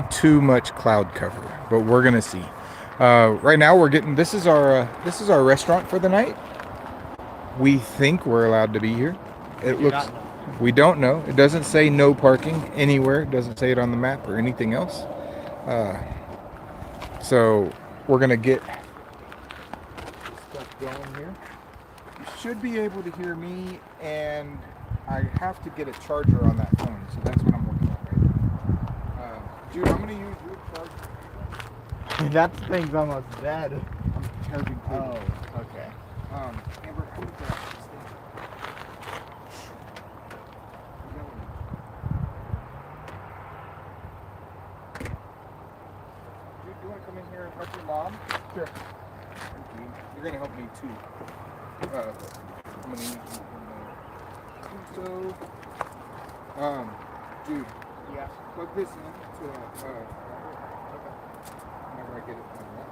too much cloud cover, but we're gonna see. Right now we're getting this is our restaurant for the night. We think we're allowed to be here. It looks we don't know. It doesn't say no parking anywhere. It doesn't say it on the map or anything else. Uh, so we're gonna get stuff going here. You should be able to hear me, and I have to get a charger on that phone, so that's what I'm working on right now. Dude, I'm gonna use your charger. That thing's almost dead. I'm charging too. Oh, okay. Amber, who's that? Dude, you want to come in here and help your mom? Sure. You're gonna help me too. I'm gonna need you so. Dude. Yeah. Plug this in to whenever I get it plugged up.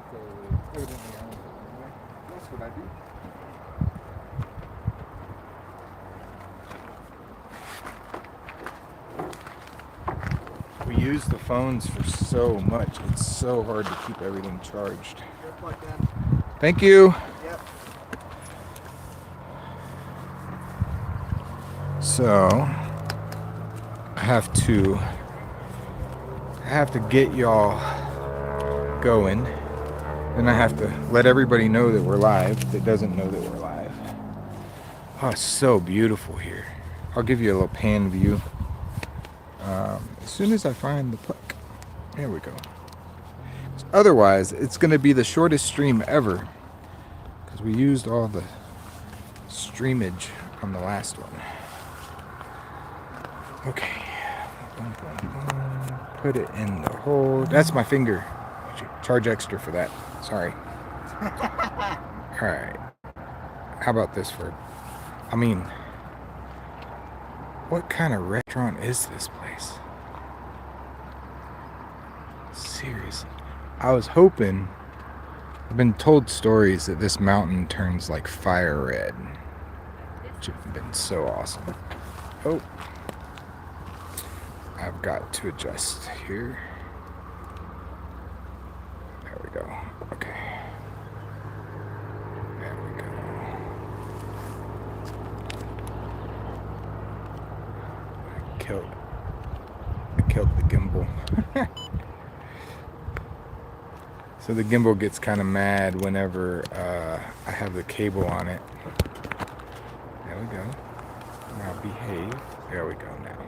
Okay, put it in the oven anyway. That's what I do. We use the phones for so much. It's so hard to keep everything charged. Thank you. Yep. So I have to get y'all going. Then I have to let everybody know that we're live that doesn't know that we're live. Oh, it's so beautiful here. I'll give you a little pan view. As soon as I find the puck. There we go. Otherwise, it's going to be the shortest stream ever because we used all the streamage on the last one. Okay. Put it in the hole. That's my finger. Charge extra for that. Sorry. Alright. How about this what kind of restaurant is this place? Seriously. I was hoping, I've been told stories that this mountain turns like fire red, which have been so awesome. Oh. I've got to adjust here. There we go. Okay. There we go. I killed the gimbal. So the gimbal gets kind of mad whenever I have the cable on it. There we go. Now behave. There we go now.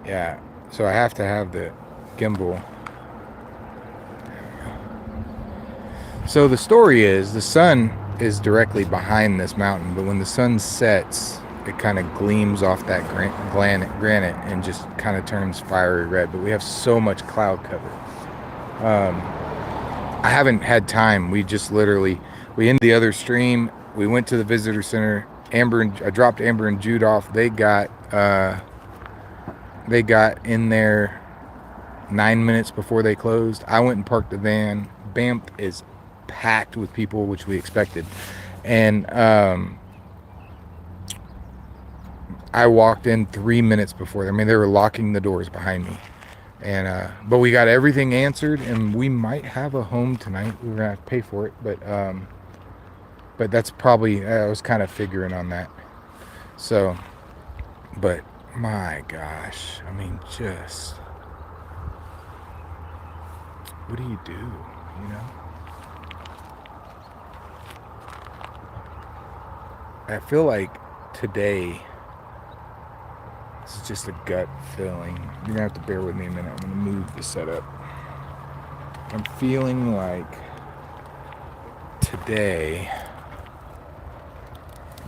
Yeah, so I have to have the gimbal. So the story is the sun is directly behind this mountain, but when the sun sets, it kind of gleams off that granite and just kind of turns fiery red. But we have so much cloud cover. I haven't had time. We ended the other stream. We went to the visitor center. I dropped Amber and Jude off. They got in there 9 minutes before they closed. I went and parked the van. Banff is packed with people, which we expected. And I walked in 3 minutes before them. I mean, they were locking the doors behind me. And but we got everything answered, and we might have a home tonight. We're gonna have to pay for it, but that's probably, I was kind of figuring on that. So, but my gosh, I mean, just what do you do, you know? I feel like today, this is just a gut feeling. You're gonna have to bear with me a minute. I'm gonna move the setup. I'm feeling like today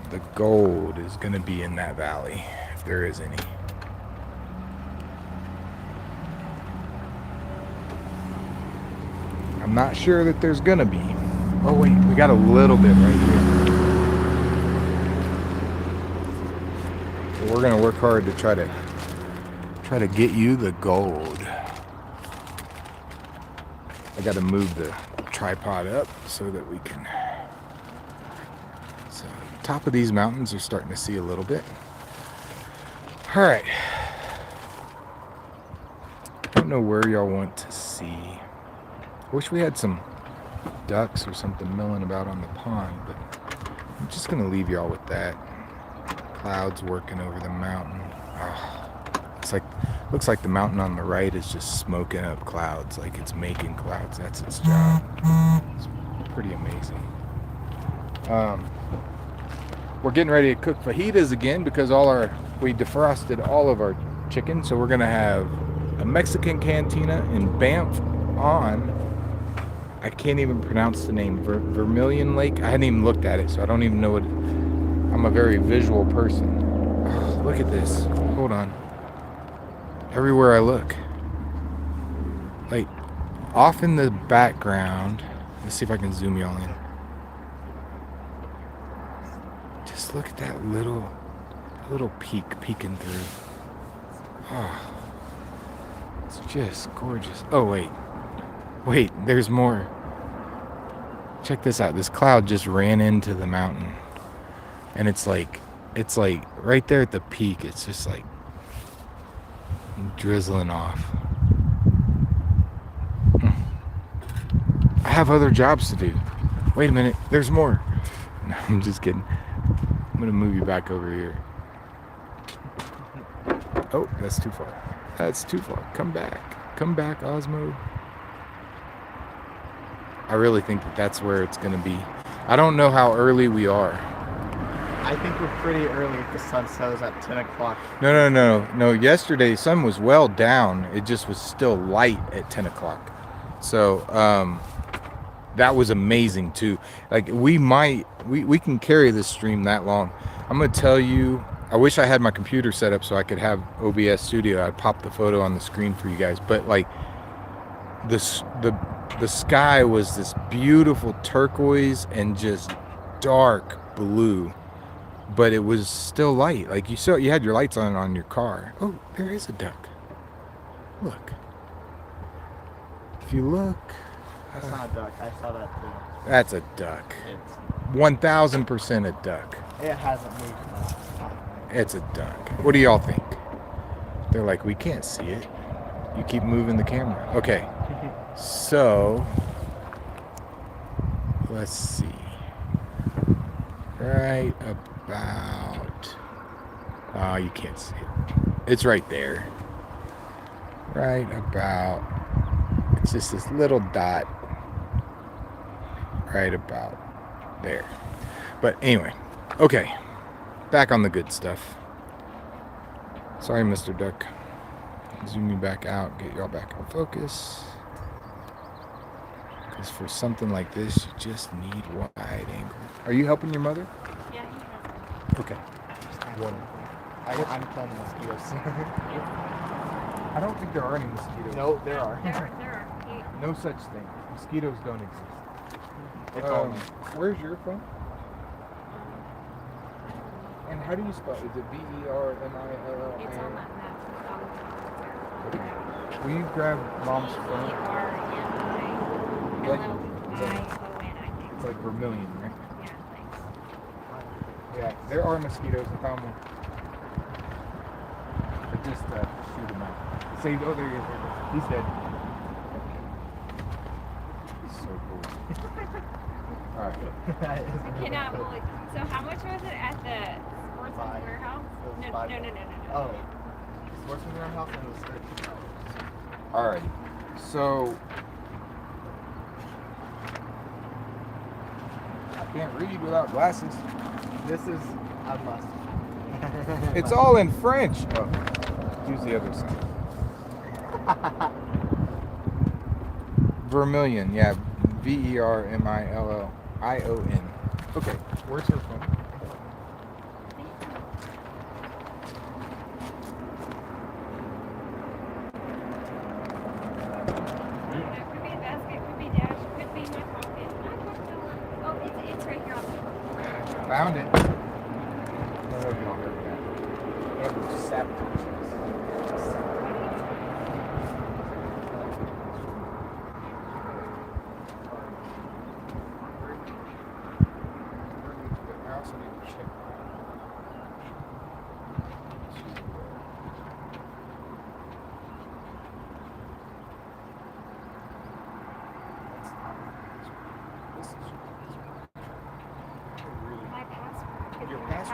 the gold is gonna be in that valley, if there is any. I'm not sure that there's gonna be. Oh wait, we got a little bit right here. So we're gonna work hard to try to get you the gold. I gotta move the tripod up so that we can. So top of these mountains are starting to see a little bit. All right. don't know where y'all want to see. I wish we had some ducks or something milling about on the pond, but I'm just gonna leave y'all with that. Clouds working over the mountain. Oh, looks like the mountain on the right is just smoking up clouds, like it's making clouds. That's its job. It's pretty amazing. We're getting ready to cook fajitas again because we defrosted all of our chicken, so we're gonna have a Mexican cantina in Banff on, I can't even pronounce the name, Vermillion Lake. I hadn't even looked at it, so I don't even know what. I'm a very visual person. Oh, look at this. Hold on. Everywhere I look, like off in the background. Let's see if I can zoom y'all in. Just look at that little peak peeking through. Oh, it's just gorgeous. Oh wait, there's more. Check this out. This cloud just ran into the mountain, and it's like right there at the peak. It's just like drizzling off. I have other jobs to do. Wait a minute, there's more. No, I'm just kidding. I'm gonna move you back over here. Oh, that's too far. That's too far. Come back, Osmo. I really think that's where it's gonna be. I don't know how early we are. I think we're pretty early if the sun sets at 10 o'clock. No. Yesterday, the sun was well down. It just was still light at 10 o'clock. So, that was amazing too. Like we can carry this stream that long. I'm going to tell you, I wish I had my computer set up so I could have OBS Studio. I'd pop the photo on the screen for you guys. But like the sky was this beautiful turquoise and just dark blue. But it was still light. Like you had your lights on your car. Oh, there is a duck. Look. If you look. That's not a duck. I saw that too. That's a duck. It's 1000% a duck. It hasn't moved much. It's a duck. What do y'all think? They're like, we can't see it. You keep moving the camera. Okay. So, let's see. Right about... Oh, you can't see it. It's right there. Right about... It's just this little dot. Right about there. But anyway. Okay. Back on the good stuff. Sorry, Mr. Duck. Zoom you back out. Get y'all back in focus. Because for something like this, you just need wide angle. Are you helping your mother? Yeah, he has. Okay. Wonderful. I'm killing mosquitoes. I don't think there are any mosquitoes. No, there are. There are. No such thing. Mosquitoes don't exist. It's all me. Where's your phone? And how do you spell it? Is it Vermillion? It's on that map. Will you grab Mom's phone? Vermillion, I think. It's like Vermillion, right? Yeah, thanks. Yeah, there are mosquitoes. I found one. But just shoot him out. Say, oh, there he is. He's dead. He's so cool. All right. I cannot believe. So how much was it at the sportsman's warehouse? No. Oh. Sportsman's warehouse and it was $13. All right. So I can't read without glasses. This is a must. It's all in French. Oh, use the other side. Vermillion, yeah. Vermillion. Okay, where's her phone? It could be a basket, could be dash, could be my pocket. Oh, it's right here. Found it. I don't know if y'all heard that. It was sabotage.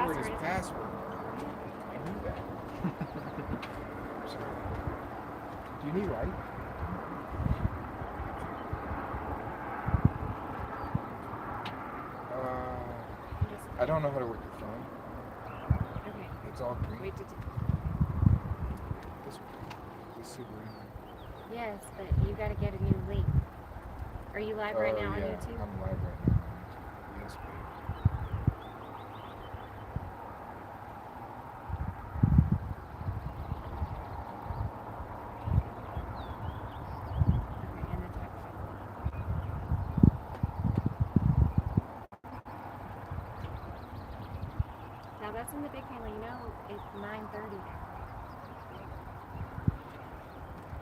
password is isn't it? password. I knew that. Sorry. Do you need light? I don't know how to work the phone. Okay. It's all green. Wait, This super. yes, but you gotta get a new link. Are you live right now on yeah, YouTube? I'm live right now on YouTube. Yes, babe. Okay, and the text. Now that's in the big family. You know, it's 9:30 now.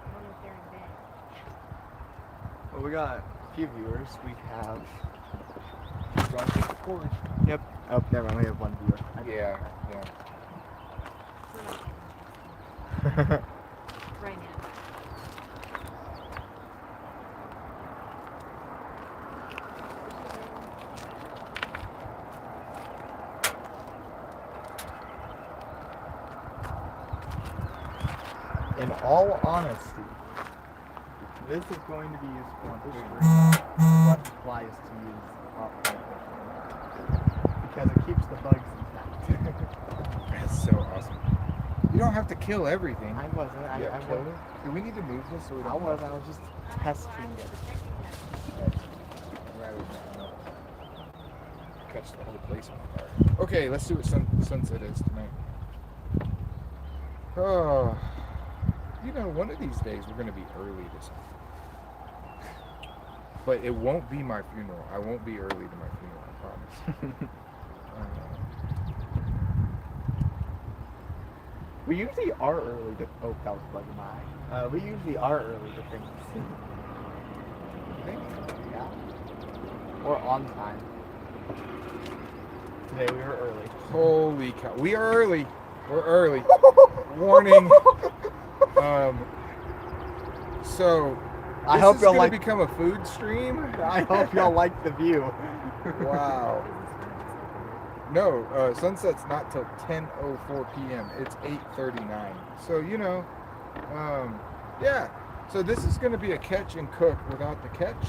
I don't know if they're in bed. Well, we got a few viewers. We have. You want to take the cord? Yep. Oh, never mind. We have one viewer. Yeah. We're not getting it right now. In all honesty, this is going to be useful in figuring out what flies to use off because it keeps the bugs intact. That's so awesome. You don't have to kill everything. I wasn't. I killed wasn't. it. Do we need to move this? So we I don't was. I was just testing I'm it. protecting them. rather than catch the whole place on fire. Okay, let's see what sunset is tonight. Oh, you know, one of these days we're gonna be early to something. But it won't be my funeral. I won't be early to my funeral, I promise. We usually are early to. Oh, that was bugging my eye. We usually are early to things. Yeah. Or on time. Today we were early. Holy cow. We are early. We're early. Warning. So I this hope is y'all gonna like. become a food stream. I hope y'all like the view. Wow. No, sunset's not till 10:04 p.m. It's 8:39. So you know, yeah. So this is going to be a catch and cook without the catch.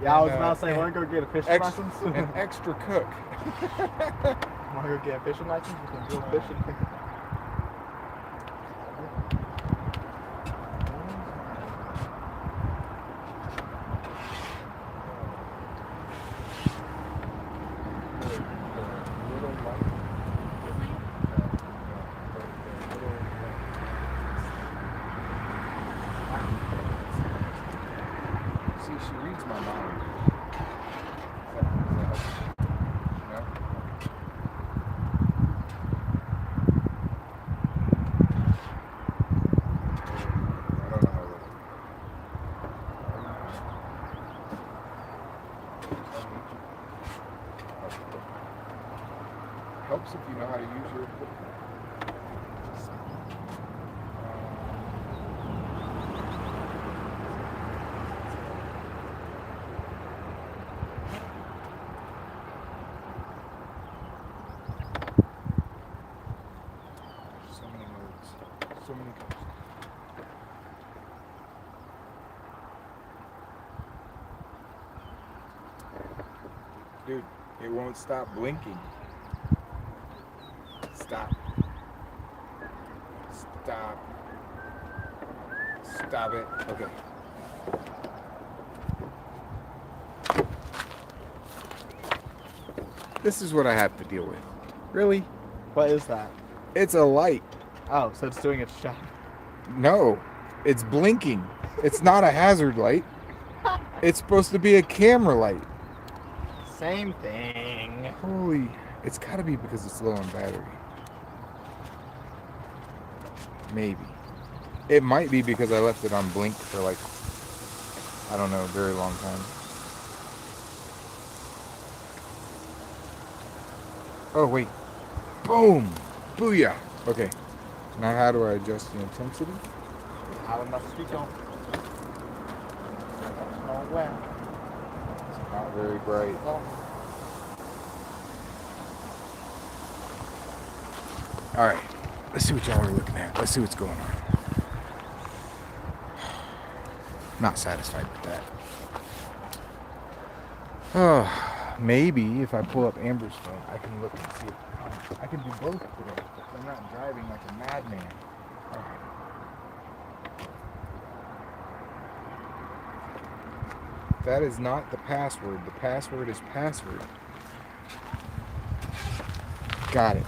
Yeah, I was And, about to say, want to go get a fishing license? an extra cook. Want to go get a fishing license? We can go fishing. See, she reads my mind. No? I don't know how to. Helps if you know how to use your equipment. So many modes, so many colors. Dude, it won't stop blinking. Stop. Stop. Stop it. Okay. This is what I have to deal with. Really? What is that? It's a light. Oh, so it's doing its job. No, it's blinking. It's not a hazard light. It's supposed to be a camera light. Same thing. Holy, it's gotta be because it's low on battery. Maybe. It might be because I left it on blink for like, I don't know, a very long time. Oh, wait. Boom! Booyah! Okay. Now how do I adjust the intensity? How much we go? Oh, well. It's not very bright. Oh. All right, let's see what y'all are looking at. Let's see what's going on. Not satisfied with that. Oh, maybe if I pull up Amber's phone, I can look and see if I can do both today. If I'm not driving like a madman. All right. That is not the password. The password is password. Got it.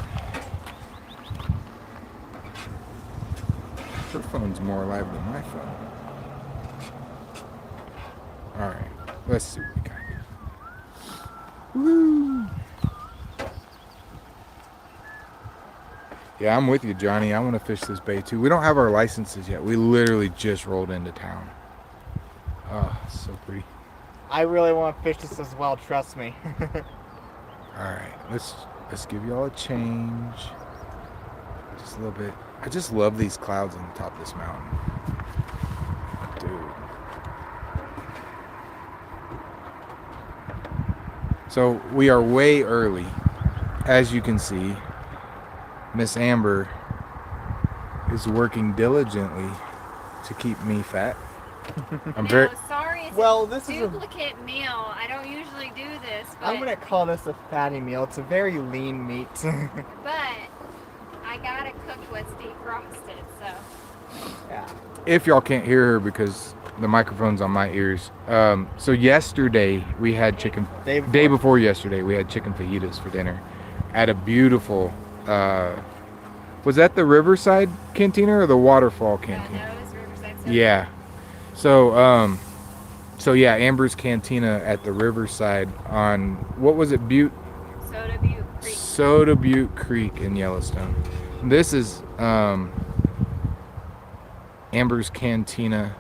Her phone's more alive than my phone. Alright, let's see what we got here. Woo! Yeah, I'm with you, Johnny. I want to fish this bay too. We don't have our licenses yet. We literally just rolled into town. Oh, so pretty. I really want to fish this as well, trust me. Alright, let's give y'all a change. Just a little bit. I just love these clouds on the top of this mountain. Dude. So we are way early. As you can see, Miss Amber is working diligently to keep me fat. I'm very sorry. It's Well, a this is a- duplicate meal. I don't usually do this, but I'm gonna call this a fatty meal. It's a very lean meat. but I gotta cook what's defrosted. So Yeah. if y'all can't hear her because the microphone's on my ears. So yesterday we had chicken. Day before yesterday we had chicken fajitas for dinner at a beautiful. Was that the Riverside Cantina or the Waterfall Cantina? no, it was Riverside. So Yeah. So yeah, Amber's Cantina at the Riverside on what was it? Soda Butte Creek. Soda Butte Creek in Yellowstone. This is Amber's Cantina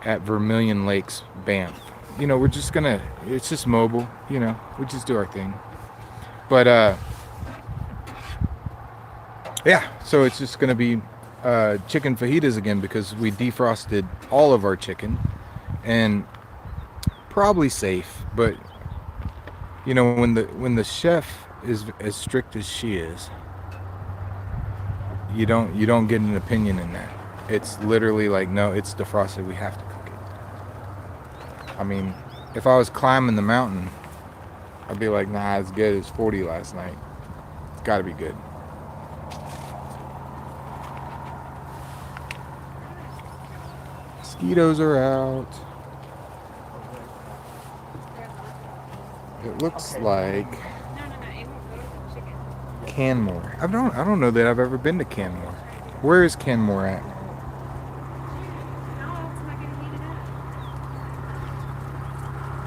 at Vermillion Lakes, Banff. You know, it's just mobile, you know, we just do our thing. But yeah, so it's just gonna be chicken fajitas again because we defrosted all of our chicken and probably safe, but you know, when the chef is as strict as she is, you don't get an opinion in that. It's literally like, no, it's defrosted, we have to cook it. I mean, if I was climbing the mountain, I'd be like, nah, it's good, it's 40 last night. It's gotta be good. Mosquitoes are out. It looks like No, it won't go to the chicken. Canmore. I don't know that I've ever been to Canmore. Where is Canmore at? No, it's not gonna heat it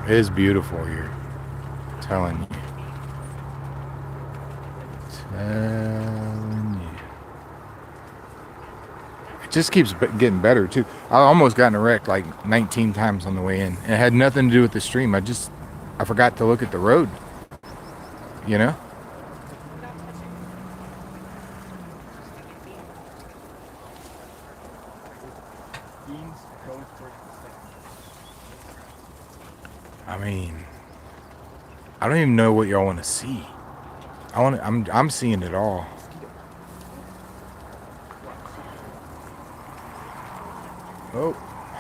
up. It is beautiful here. I'm telling you. Telling you. It just keeps getting better too. I almost got in a wreck like 19 times on the way in. And it had nothing to do with the stream. I forgot to look at the road. You know? Without touching. Beans goes for the I mean, I don't even know what y'all want to see. I'm seeing it all. Oh,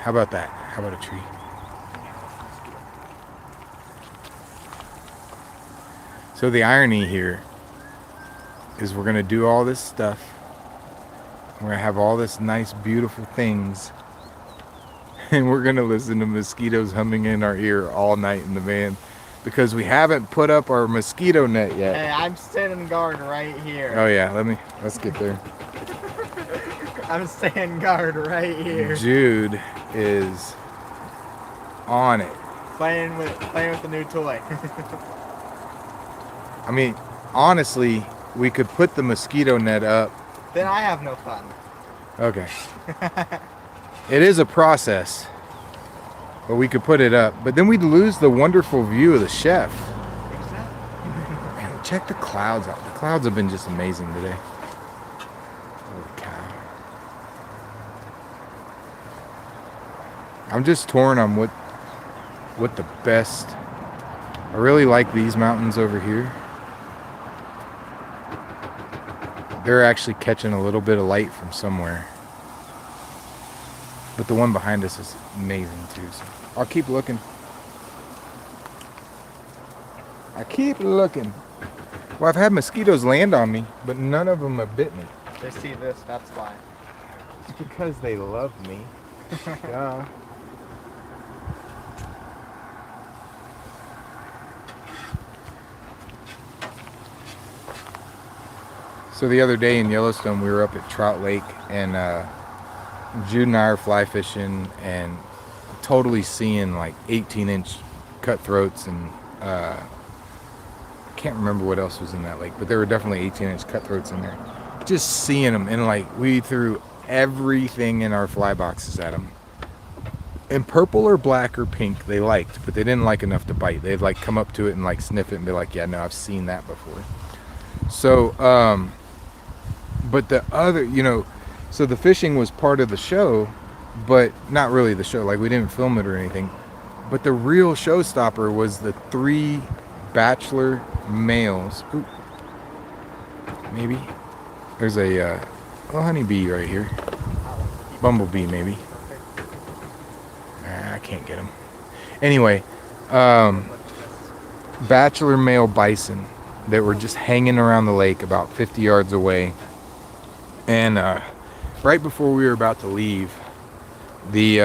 how about that? How about a tree? So the irony here is we're gonna do all this stuff. We're gonna have all this nice, beautiful things. And we're gonna listen to mosquitoes humming in our ear all night in the van because we haven't put up our mosquito net yet. Hey, I'm standing guard right here. Oh yeah, let's get there. I'm standing guard right here. Jude is on it. Playing with the new toy. I mean, honestly, we could put the mosquito net up. Then I have no fun. Okay. It is a process, but we could put it up. But then we'd lose the wonderful view of the chef. Man, check the clouds out. The clouds have been just amazing today. Holy cow. I'm just torn on what the best. I really like these mountains over here. they're actually catching a little bit of light from somewhere. But the one behind us is amazing too. So I'll keep looking. I keep looking. Well, I've had mosquitoes land on me, but none of them have bit me. They see this, that's why. It's because they love me. Yeah. So the other day in Yellowstone, we were up at Trout Lake, and Jude and I are fly fishing and totally seeing like 18-inch cutthroats, and I can't remember what else was in that lake, but there were definitely 18-inch cutthroats in there. Just seeing them, and like we threw everything in our fly boxes at them. And purple or black or pink they liked, but they didn't like enough to bite. They'd like come up to it and like sniff it and be like, yeah, no, I've seen that before. So, but the other, you know, so the fishing was part of the show, but not really the show. Like we didn't film it or anything. But the real showstopper was the 3 bachelor males. Ooh, maybe there's a little honeybee right here. Bumblebee, maybe. I can't get him. Anyway, bachelor male bison that were just hanging around the lake about 50 yards away. And right before we were about to leave, the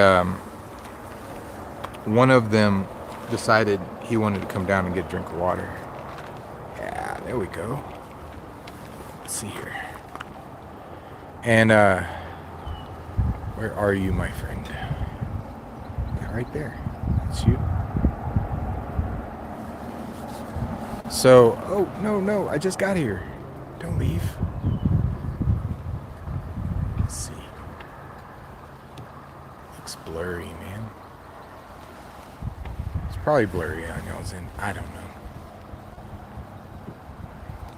one of them decided he wanted to come down and get a drink of water. Yeah, there we go. Let's see here. And where are you, my friend? Yeah, right there. That's you. So, oh, no, I just got here. Don't leave. Let's see. Looks blurry, man. It's probably blurry on y'all's end. I don't know.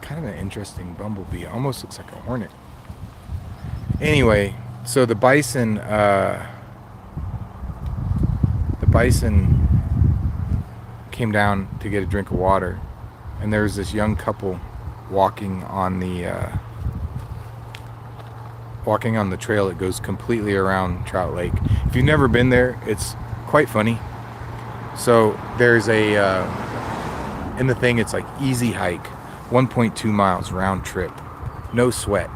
Kind of an interesting bumblebee. It almost looks like a hornet. Anyway, so the bison came down to get a drink of water, and there was this young couple walking on the trail that goes completely around Trout Lake. If you've never been there, it's quite funny. So there's in the thing, it's like easy hike, 1.2 miles round trip, no sweat.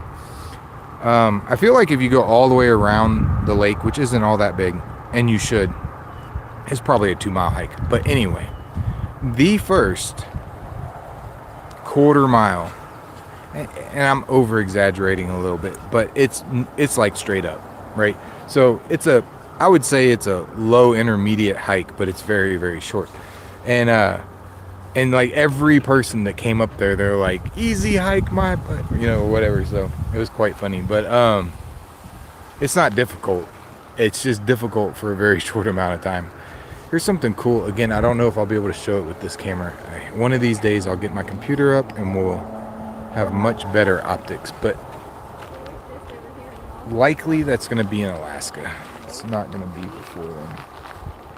I feel like if you go all the way around the lake, which isn't all that big, and you should, it's probably a 2-mile hike. But anyway, the first quarter mile, and I'm over exaggerating a little bit, but it's like straight up, right? So I would say it's a low intermediate hike, but it's very, very short. And like every person that came up there, they're like, easy hike, my butt, you know, whatever. So it was quite funny, but it's not difficult. It's just difficult for a very short amount of time. Here's something cool. Again, I don't know if I'll be able to show it with this camera. One of these days I'll get my computer up and we'll have much better optics, but likely that's going to be in Alaska. It's not going to be before then.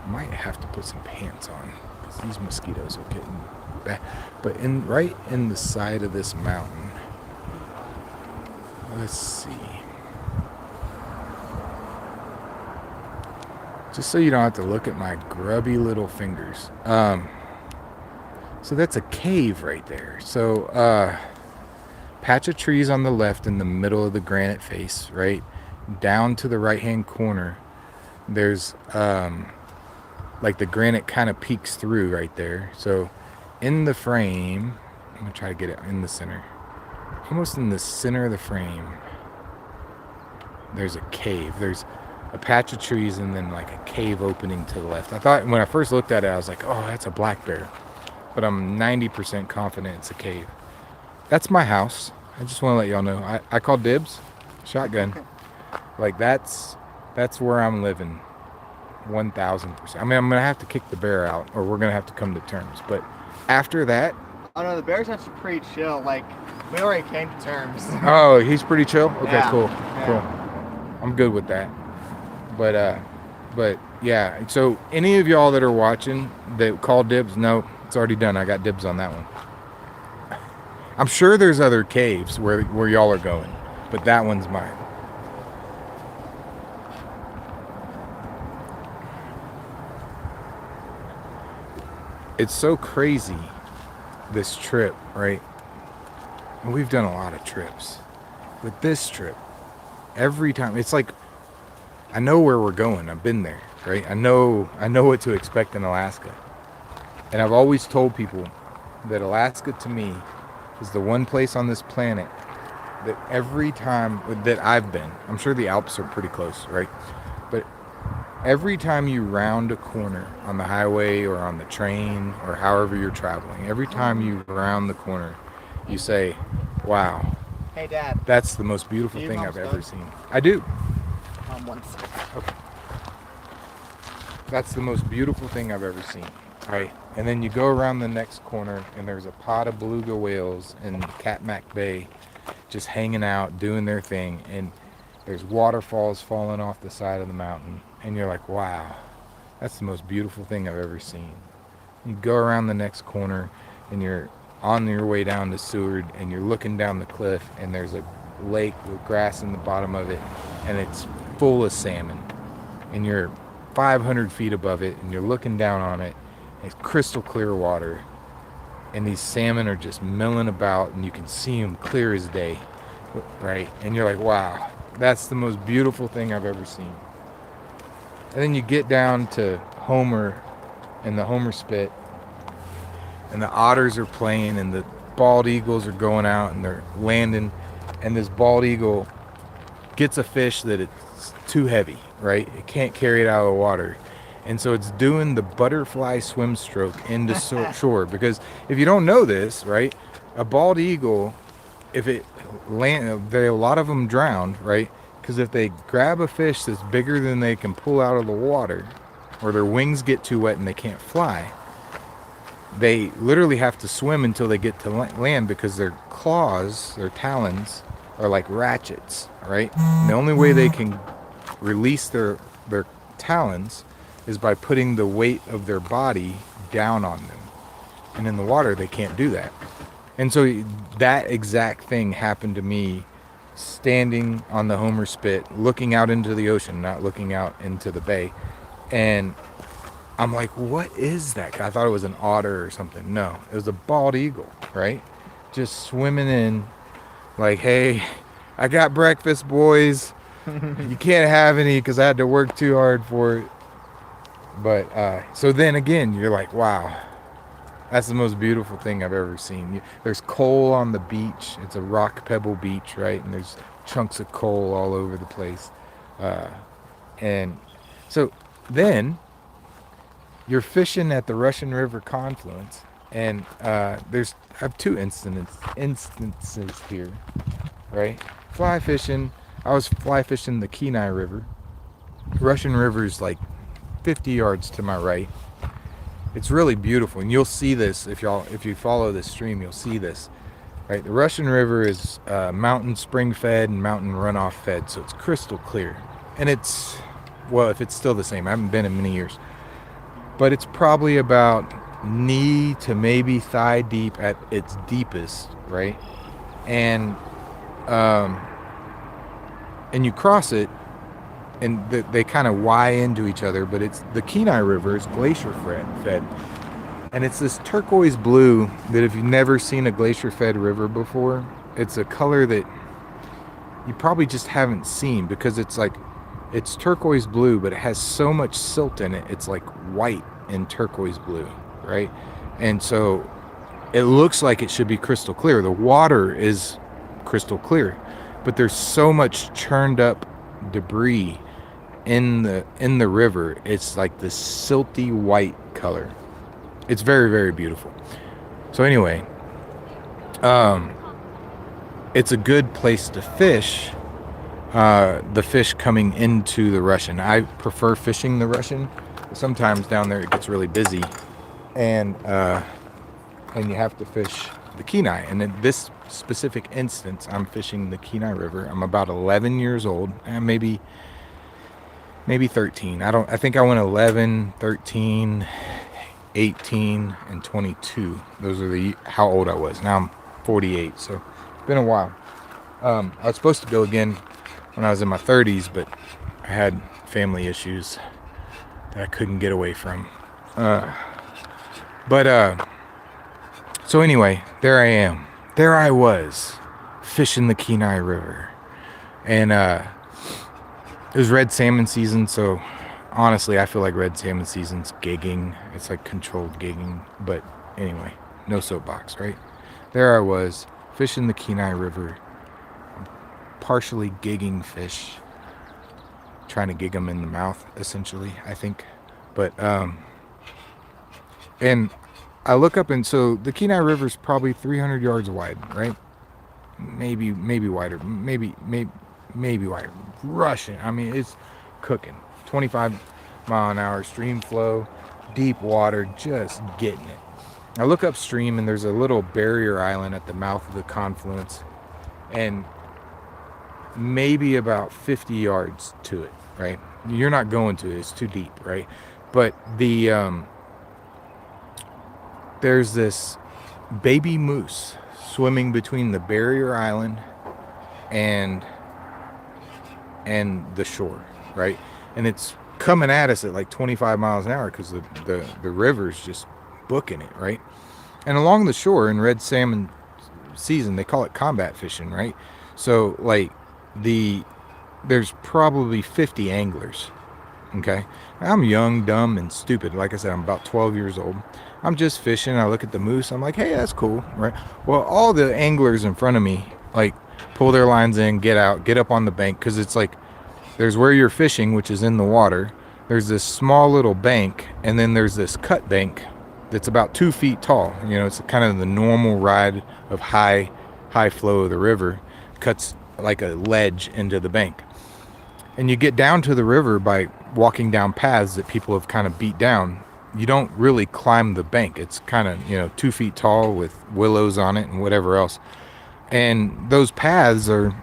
I might have to put some pants on because these mosquitoes are getting bad. But right in the side of this mountain, let's see. Just so you don't have to look at my grubby little fingers. So that's a cave right there. So patch of trees on the left in the middle of the granite face, right? Down to the right-hand corner, there's like the granite kind of peeks through right there. So in the frame, I'm gonna try to get it in the center. Almost in the center of the frame, there's a cave. There's a patch of trees and then like a cave opening to the left. I thought when I first looked at it, I was like, oh, that's a black bear. But I'm 90% confident it's a cave. That's my house. I just want to let y'all know. I call dibs. Shotgun. Like that's where I'm living. 1,000%. I mean, I'm going to have to kick the bear out or we're going to have to come to terms. But after that. Oh no, the bear's actually pretty chill. Like, we already came to terms. Oh, he's pretty chill? Okay, yeah. Cool. Yeah. Cool. I'm good with that. But yeah, so any of y'all that are watching that call dibs, no, it's already done. I got dibs on that one. I'm sure there's other caves where y'all are going, but that one's mine. It's so crazy, this trip, right? And we've done a lot of trips. With this trip, every time, it's like, I know where we're going. I've been there, right? I know what to expect in Alaska. And I've always told people that Alaska to me is the one place on this planet that every time that I've been, I'm sure the Alps are pretty close, right? But every time you round a corner on the highway or on the train or however you're traveling, every time you round the corner, you say, wow, Hey, Dad. that's the most beautiful Do you thing mom I've ever stuff? seen. I do. One second. Okay. That's the most beautiful thing I've ever seen, right? And then you go around the next corner and there's a pod of beluga whales in Katmack Bay just hanging out, doing their thing. And there's waterfalls falling off the side of the mountain. And you're like, wow, that's the most beautiful thing I've ever seen. You go around the next corner and you're on your way down to Seward and you're looking down the cliff and there's a lake with grass in the bottom of it and it's full of salmon. And you're 500 feet above it and you're looking down on it. It's crystal clear water. And these salmon are just milling about and you can see them clear as day, right? And you're like, wow, that's the most beautiful thing I've ever seen. And then you get down to Homer and the Homer Spit and the otters are playing and the bald eagles are going out and they're landing, and this bald eagle gets a fish that it's too heavy, right? It can't carry it out of the water. And so it's doing the butterfly swim stroke into shore. Because if you don't know this, right, a bald eagle, if it land, a lot of them drowned, right? Because if they grab a fish that's bigger than they can pull out of the water, or their wings get too wet and they can't fly, they literally have to swim until they get to land because their claws, their talons, are like ratchets, right? And the only way they can release their talons is by putting the weight of their body down on them. And in the water, they can't do that. And so that exact thing happened to me standing on the Homer Spit, looking out into the ocean, not looking out into the bay. And I'm like, what is that? I thought it was an otter or something. No, it was a bald eagle, right? Just swimming in like, hey, I got breakfast, boys. You can't have any because I had to work too hard for it. But so then again, you're like, wow, that's the most beautiful thing I've ever seen. There's coal on the beach. It's a rock pebble beach, right? And there's chunks of coal all over the place. And so then you're fishing at the Russian River confluence, and I have two instances here, right? Fly fishing. I was fly fishing the Kenai River. Russian River is like 50 yards to my right. It's really beautiful, and you'll see this if you follow this stream. You'll see this, right? The Russian River is mountain spring fed and mountain runoff fed, so it's crystal clear. And it's, well, if it's still the same, I haven't been in many years, but it's probably about knee to maybe thigh deep at its deepest, right? And you cross it, and they kind of Y into each other, but it's the Kenai River is glacier fed, and it's this turquoise blue that if you've never seen a glacier fed river before, it's a color that you probably just haven't seen, because it's turquoise blue, but it has so much silt in it, it's like white and turquoise blue, right? And so it looks like it should be crystal clear. The water is crystal clear, but there's so much churned up debris in the river. It's like this silty white color. It's very, very beautiful. So anyway, it's a good place to fish. The fish coming into the Russian, I prefer fishing the Russian. Sometimes down there it gets really busy, and you have to fish the Kenai. And in this specific instance, I'm fishing the Kenai River. I'm about 11 years old, and maybe 13. I think I went 11, 13, 18, and 22. Those are how old I was. Now 48. So it's been a while. I was supposed to go again when I was in my 30s, but I had family issues that I couldn't get away from. So anyway, there I am. There I was, fishing the Kenai River. And it was red salmon season, so honestly, I feel like red salmon season's gigging. It's like controlled gigging. But anyway, no soapbox, right? There I was, fishing the Kenai River, partially gigging fish, trying to gig them in the mouth, essentially, I think. But, and I look up, and so the Kenai River is probably 300 yards wide, right? Maybe wider, maybe wider. Rushing. I mean, it's cooking. 25-mile-an-hour stream flow, deep water, just getting it. I look upstream, and there's a little barrier island at the mouth of the confluence, and maybe about 50 yards to it, right? You're not going to it. It's too deep, right? But there's this baby moose swimming between the barrier island and the shore, right? And it's coming at us at like 25 miles an hour because the river's just booking it, right? And along the shore in red salmon season, they call it combat fishing, right? So like there's probably 50 anglers. Okay, I'm young, dumb, and stupid. Like I said, I'm about 12 years old. I'm just fishing. I look at the moose. I'm like, hey, that's cool, right? Well, all the anglers in front of me like pull their lines in, get out, get up on the bank, because it's like there's where you're fishing, which is in the water. There's this small little bank, and then there's this cut bank that's about 2 feet tall. You know, it's kind of the normal ride of high flow of the river. Cuts like a ledge into the bank. And you get down to the river by walking down paths that people have kind of beat down. You don't really climb the bank. It's kind of, 2 feet tall with willows on it and whatever else. And those paths are,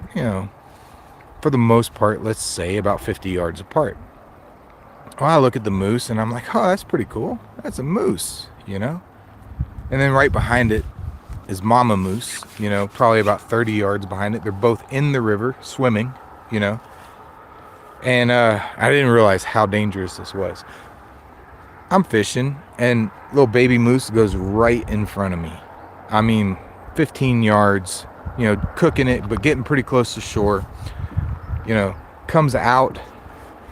for the most part, let's say about 50 yards apart. Well, I look at the moose and I'm like, oh, that's pretty cool. That's a moose, And then right behind it is mama moose, probably about 30 yards behind it. They're both in the river swimming, And I didn't realize how dangerous this was. I'm fishing, and little baby moose goes right in front of me. I mean, 15 yards, cooking it, but getting pretty close to shore. Comes out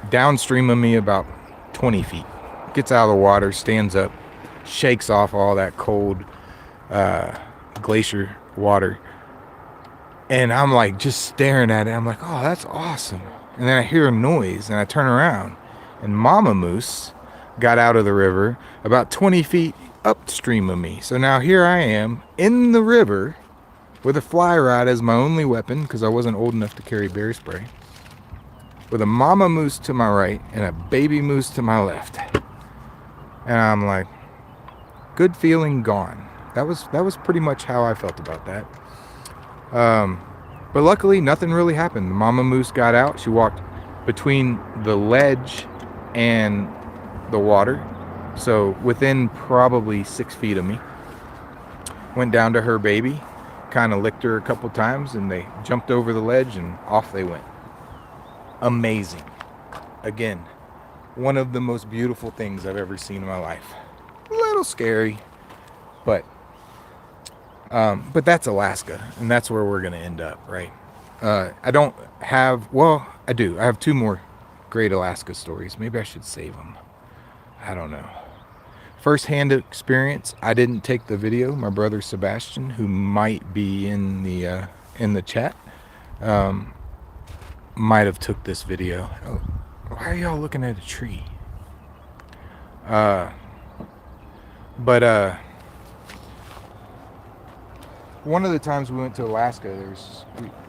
downstream of me about 20 feet. Gets out of the water, stands up, shakes off all that cold glacier water. And I'm like just staring at it. I'm like, oh, that's awesome. And then I hear a noise, and I turn around, and mama moose got out of the river about 20 feet upstream of me. So now here I am in the river with a fly rod as my only weapon, because I wasn't old enough to carry bear spray, with a mama moose to my right and a baby moose to my left. And I'm like, good feeling gone. That was pretty much how I felt about that. But luckily, nothing really happened. The mama moose got out. She walked between the ledge and the water, so within probably 6 feet of me. Went down to her baby, kind of licked her a couple times, and they jumped over the ledge and off they went. Amazing. Again, one of the most beautiful things I've ever seen in my life. A little scary, but that's Alaska, and that's where we're going to end up, right? I don't have, well, I do. I have 2 more great Alaska stories. Maybe I should save them. I don't know. First-hand experience, I didn't take the video. My brother Sebastian, who might be in the chat, might have took this video. Oh, why are y'all looking at a tree? One of the times we went to Alaska,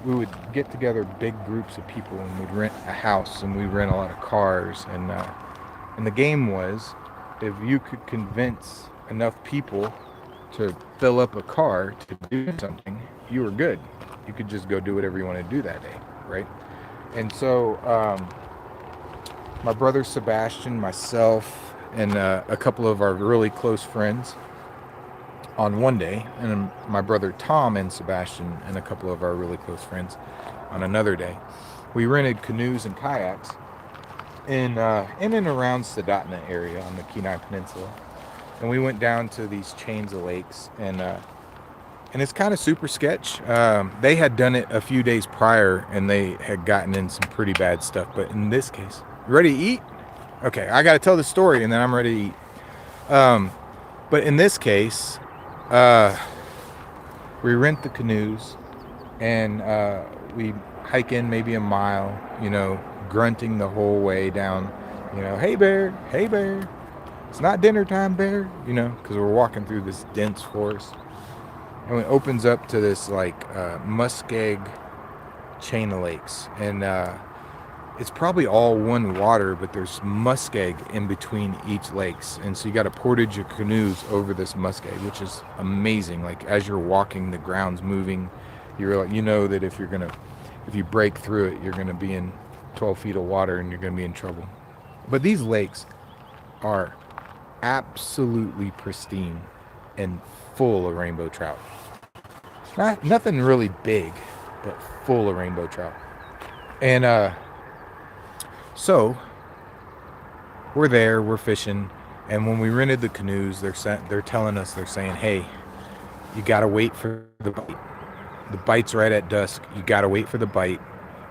we would get together big groups of people, and we'd rent a house, and we'd rent a lot of cars, and the game was, if you could convince enough people to fill up a car to do something, you were good. You could just go do whatever you want to do that day, right? And so my brother Sebastian, myself, and a couple of our really close friends, on one day, and my brother Tom and Sebastian and a couple of our really close friends on another day. We rented canoes and kayaks in and around Sodatna area on the Kenai Peninsula, and we went down to these chains of lakes, and it's kind of super sketch. They had done it a few days prior, and they had gotten in some pretty bad stuff. But in this case, you ready to eat? Okay, I got to tell the story, and then I'm ready to eat. But in this case, we rent the canoes, and we hike in maybe a mile, grunting the whole way down, hey bear, hey bear. It's not dinner time, bear, because we're walking through this dense forest. And it opens up to this muskeg chain of lakes, and it's probably all one water, but there's muskeg in between each lakes, and so you got to portage your canoes over this muskeg, which is amazing. Like as you're walking, the ground's moving. You're like, that if you break through it, you're gonna be in 12 feet of water and you're gonna be in trouble. But these lakes are absolutely pristine and full of rainbow trout. Nothing really big, but full of rainbow trout. And so we're there, we're fishing, and when we rented the canoes, they're telling us, they're saying, hey, you gotta wait for the bite. The bite's right at dusk. You gotta wait for the bite.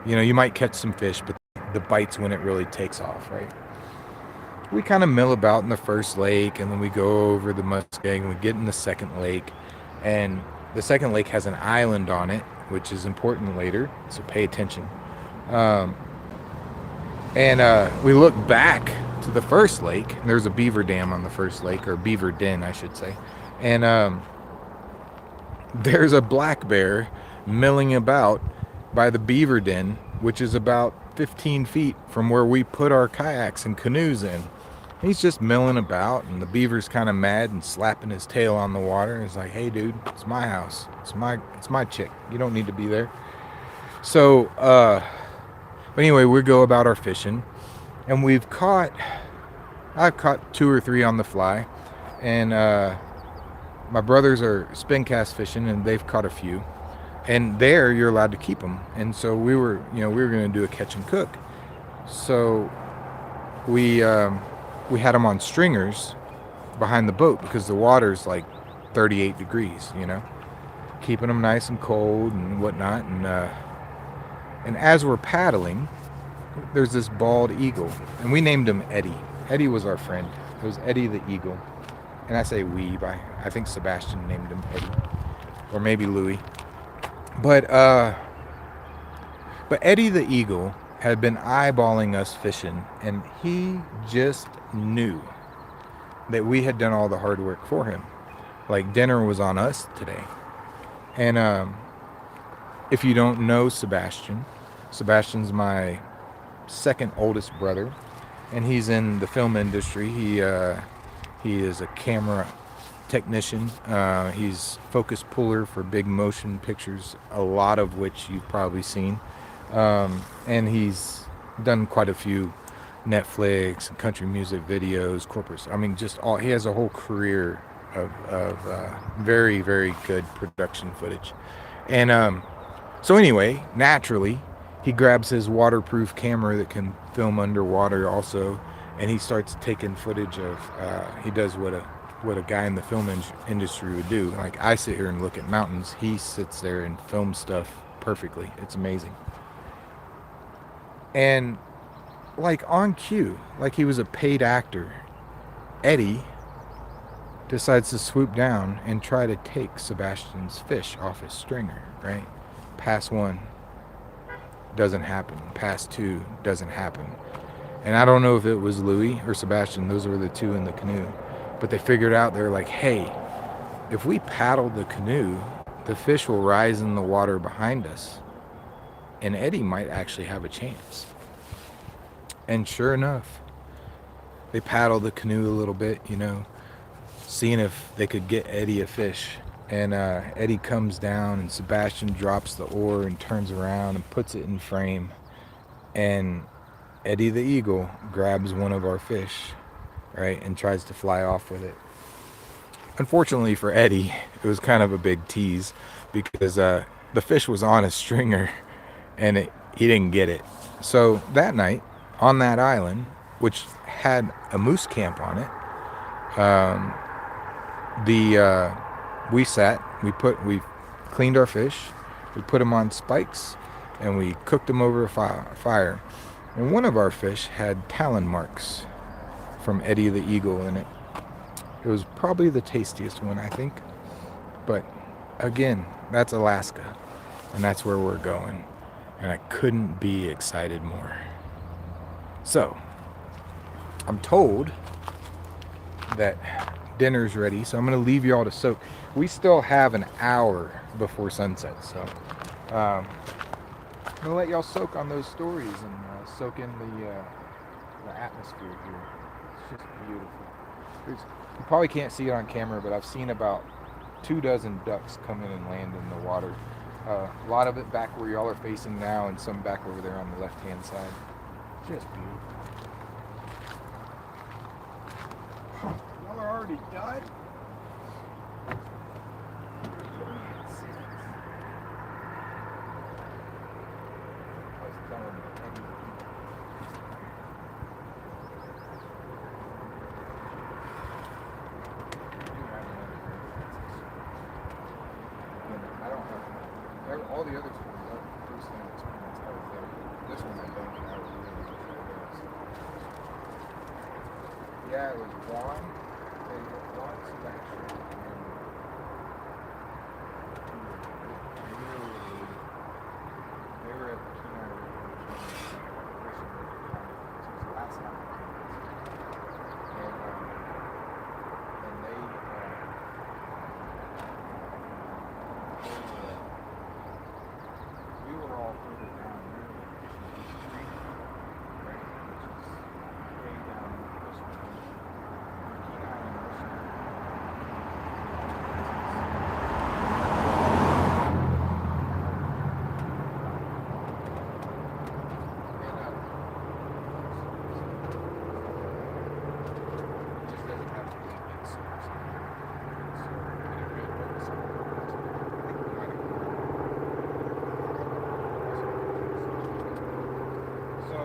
You might catch some fish, but the bite's when it really takes off, right? We kind of mill about in the first lake, and then we go over the muskeg, and we get in the second lake, and the second lake has an island on it, which is important later, so pay attention. And we look back to the first lake, and there's a beaver dam on the first lake, or beaver den, I should say. And there's a black bear milling about by the beaver den, which is about 15 feet from where we put our kayaks and canoes in. He's just milling about, and the beaver's kind of mad and slapping his tail on the water. He's like, hey dude, it's my house, it's my chick, you don't need to be there. So but anyway, we go about our fishing, and I've caught 2 or 3 on the fly, and my brothers are spin cast fishing, and they've caught a few, and there you're allowed to keep them. And so we were going to do a catch and cook, so we had them on stringers behind the boat because the water's like 38 degrees, keeping them nice and cold and whatnot. And as we're paddling, there's this bald eagle, and we named him Eddie. Eddie was our friend. It was Eddie the eagle. And I say we, but I think Sebastian named him Eddie, or maybe Louis. But Eddie the eagle had been eyeballing us fishing, and he just knew that we had done all the hard work for him. Like dinner was on us today. And if you don't know Sebastian's my second oldest brother, and he's in the film industry. He is a camera technician. He's focus puller for big motion pictures, a lot of which you've probably seen. And he's done quite a few Netflix and country music videos, corporate. He has a whole career of very, very good production footage. And so anyway, naturally, he grabs his waterproof camera that can film underwater also, and he starts taking footage of, he does what a guy in the film industry would do. Like I sit here and look at mountains, he sits there and films stuff perfectly. It's amazing. And like on cue, like he was a paid actor, Eddie decides to swoop down and try to take Sebastian's fish off his stringer, right? Pass 1 doesn't happen. Pass 2 doesn't happen. And I don't know if it was Louis or Sebastian, those were the 2 in the canoe, but they figured out, they're like, hey, if we paddle the canoe, the fish will rise in the water behind us, and Eddie might actually have a chance. And sure enough, they paddled the canoe a little bit, seeing if they could get Eddie a fish. And Eddie comes down, and Sebastian drops the oar and turns around and puts it in frame. And Eddie the eagle grabs one of our fish, right, and tries to fly off with it. unfortunately for Eddie, it was kind of a big tease because the fish was on a stringer and he didn't get it. So that night on that island, which had a moose camp on it, the we cleaned our fish, we put them on spikes, and we cooked them over a fire. And one of our fish had talon marks from Eddie the Eagle in it. It was probably the tastiest one, I think. But again, that's Alaska, and that's where we're going. And I couldn't be excited more. So, I'm told that dinner's ready, so I'm going to leave you all to soak. We still have an hour before sunset, so I'm going to let y'all soak on those stories and soak in the atmosphere here. It's just beautiful. You probably can't see it on camera, but I've seen about 24 ducks come in and land in the water. A lot of it back where y'all are facing now, and some back over there on the left-hand side. Just beautiful. Y'all are already done? All the other schools, first thing that's I was there. This one I don't know. I was really yeah, it was Juan. They Juan Sebastian. They were at the Kenai River. It was the last time. And they we were all further down here, Creek, right, which is way down the coast of Kenai and Ocean. It just doesn't have to be a big source. So, in a good book, so I think we might have So,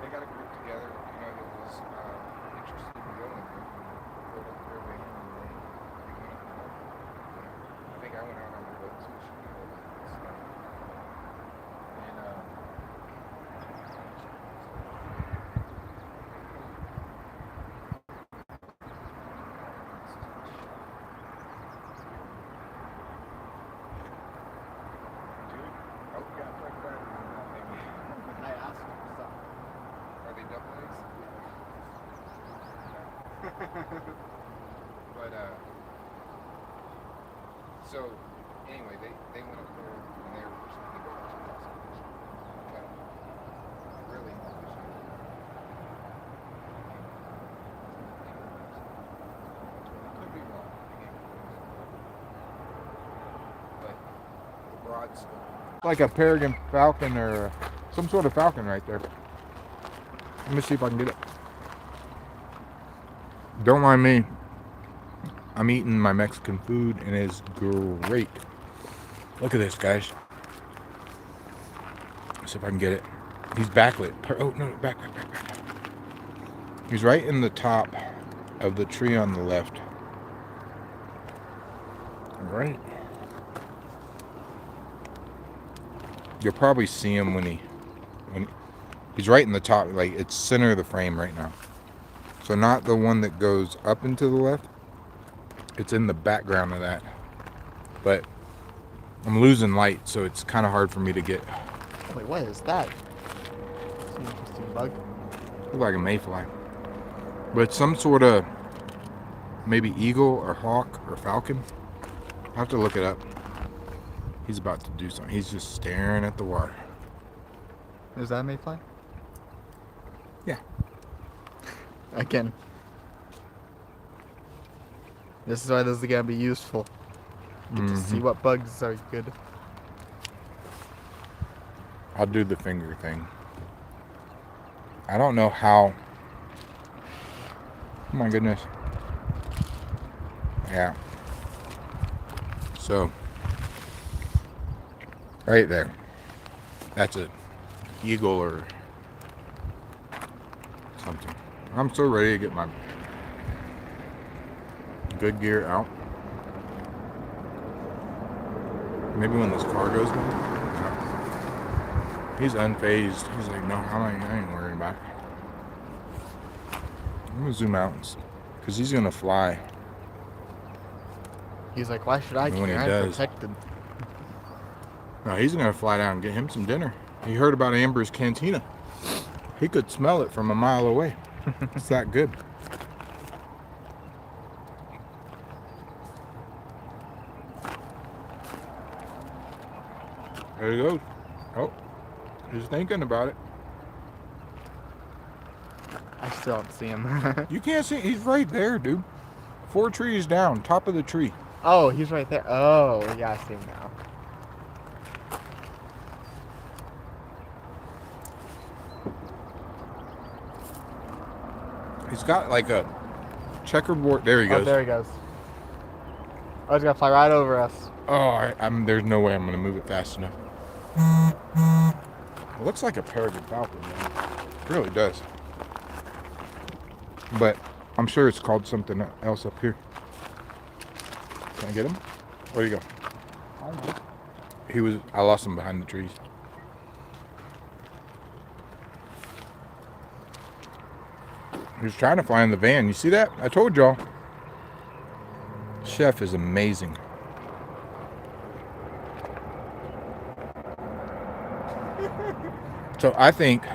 they got a group together, that was interested in going there. Pulled up their van and they went up north. I think I went out on the boats, which we all did and stuff. And, oh, got fresh batteries in that thing. I asked him for some. Are they double A's? But so anyway, they went up there and they were just thinking about really fishing. Could be wrong, but the broadside. Like a peregrine falcon or some sort of falcon right there. Let me see if I can get it. Don't mind me. I'm eating my Mexican food and it's great. Look at this, guys. See if I can get it. He's backlit. Oh, no, back. He's right in the top of the tree on the left. Right. You'll probably see him when he's right in the top, like it's center of the frame right now. So not the one that goes up and to the left. It's in the background of that. But I'm losing light, so it's kind of hard for me to get. Wait, what is that? It's an interesting bug. Looks like a mayfly. But it's some sort of maybe eagle or hawk or falcon. I'll have to look it up. He's about to do something. He's just staring at the water. Is that a mayfly? Yeah. Again. This is why this is gonna be useful. Get to see what bugs are good. I'll do the finger thing. I don't know how. Oh my goodness. Yeah. So, right there. That's a eagle or something. I'm so ready to get my good gear out. Maybe when this car goes by. No. He's unfazed. He's like, no, I ain't worried about it. I'm gonna zoom out because he's gonna fly. He's like, why should I And when care? he I'm does- protected. No, he's gonna fly down and get him some dinner. He heard about Amber's Cantina. He could smell it from a mile away. It's that good. There he goes. Oh, he's thinking about it. I still don't see him. You can't see. He's right there, dude. 4 trees down, top of the tree. Oh, he's right there. Oh, yeah, I see him now. He's got like a checkerboard. There he Oh, goes. there he goes. Oh, he's gonna fly right over us. Oh, there's no way I'm gonna move it fast enough. It looks like a peregrine falcon, man. It really does. But I'm sure it's called something else up here. Can I get him? Where'd he go? I lost him behind the trees. He was trying to fly in the van. You see that? I told y'all. Chef is amazing. So I think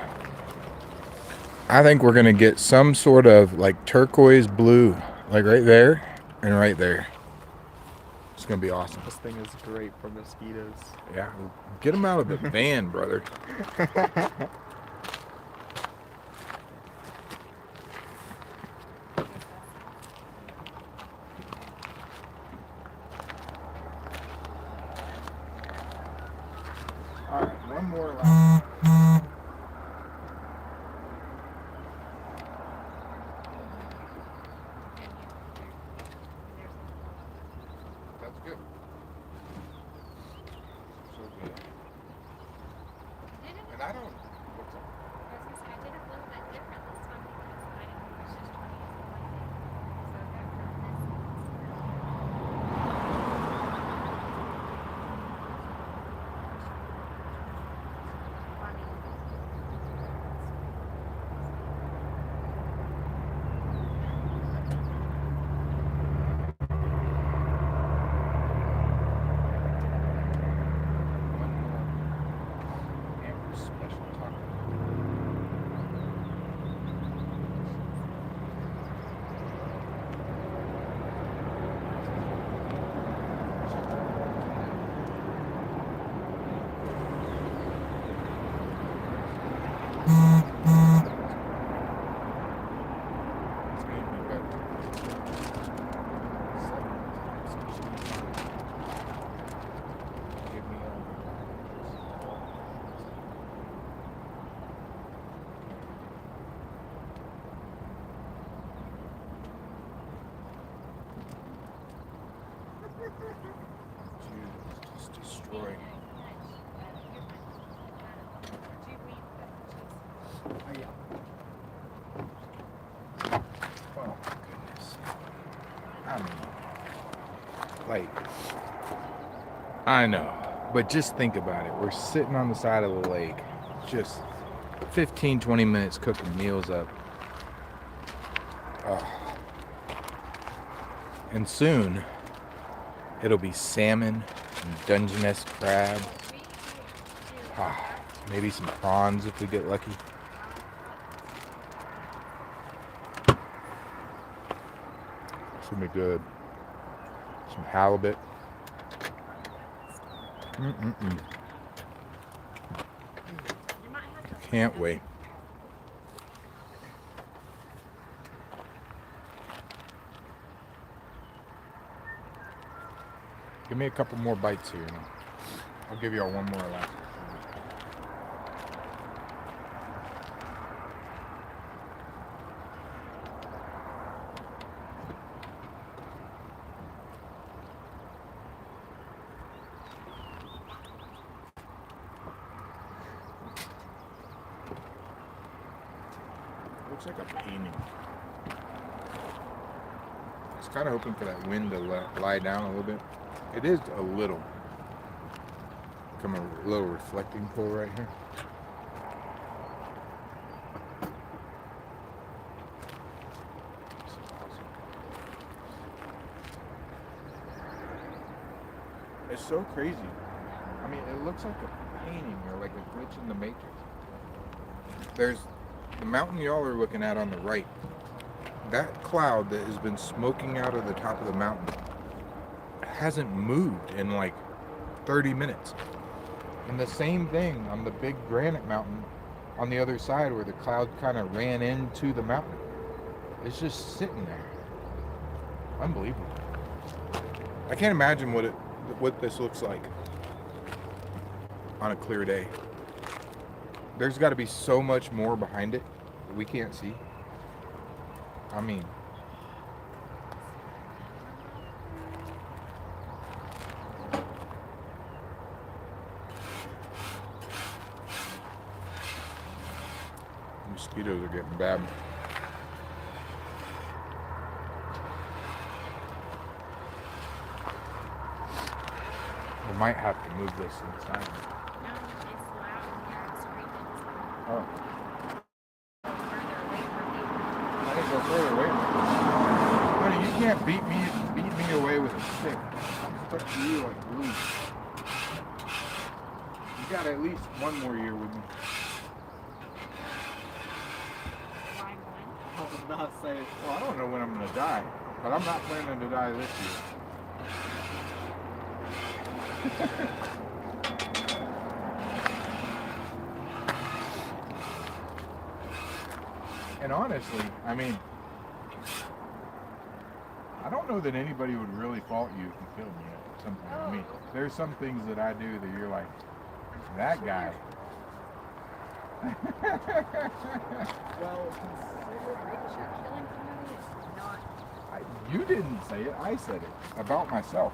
we're gonna get some sort of like turquoise blue, like right there and right there. It's gonna be awesome. This thing is great for mosquitoes. Yeah, get him out of the van, brother. All right, one more lap. That's good. So good. And I don't. What's up? I was gonna say, I did it a little bit different this time because I was just trying to use the one thing. So I got Amber's special taco. It's gonna be better. 7 times cheese. Give me all the just destroy. Oh my goodness. I mean, like, I know, but just think about it. We're sitting on the side of the lake, just 15, 20 minutes cooking meals up. Oh. And soon, it'll be salmon and Dungeness crab. Ah, maybe some prawns if we get lucky. It's gonna be good. Some halibut. Mm-mm-mm. Can't wait. Give me a couple more bites here. And I'll give y'all one more lap. Looks like a painting. I was kind of hoping for that wind to lie down a little bit. It is a little. Come a little reflecting pool right here. It's so crazy. I mean, it looks like a painting or like a glitch in the matrix. There's the mountain y'all are looking at on the right. That cloud that has been smoking out of the top of the mountain hasn't moved in like 30 minutes. And the same thing on the big granite mountain on the other side where the cloud kind of ran into the mountain. It's just sitting there. Unbelievable. I can't imagine what this looks like on a clear day. There's got to be so much more behind it that we can't see. I mean, mosquitoes are getting bad. We might have to move this inside. No, it's loud in here. It's screaming. Oh, Further away from you. I think go further away. Honey, you can't beat me away with a stick. I'm stuck to you like glue. You got at least one more year with me. Why one? I was not saying. Well, I don't know when I'm gonna die, but I'm not planning to die this year. And honestly, I mean, I don't know that anybody would really fault you if you killed me at some point. I mean, there's some things that I do that you're like, that guy. Well, Killing somebody is not. You didn't say it, I said it about myself.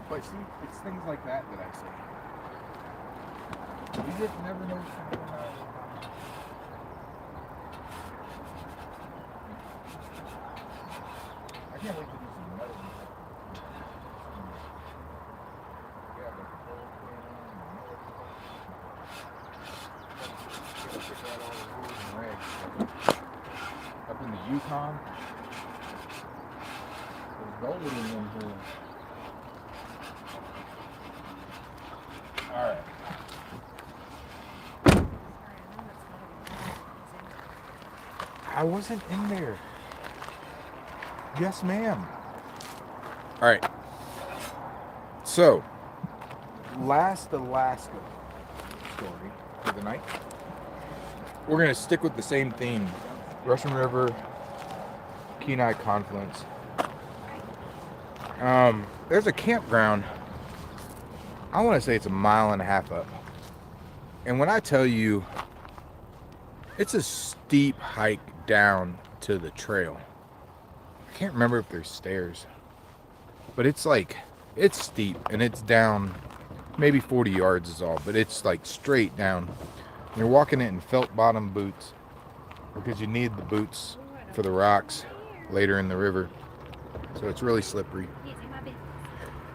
But see, it's things like that that I say. You just never know something about it. I can't wait to do some metal. Yeah, like a whole can on, pick out all the rules and regs. Up in the Yukon, there's gold in them here. All right. I wasn't in there. Yes, ma'am. All right. So, last Alaska story for the night. We're going to stick with the same theme. Russian River, Kenai Confluence. There's a campground. I want to say it's 1.5 miles up. And when I tell you, it's a steep hike down to the trail. I can't remember if there's stairs, but it's steep and it's down maybe 40 yards is all, but it's like straight down. You're walking it in felt bottom boots because you need the boots for the rocks later in the river. So it's really slippery.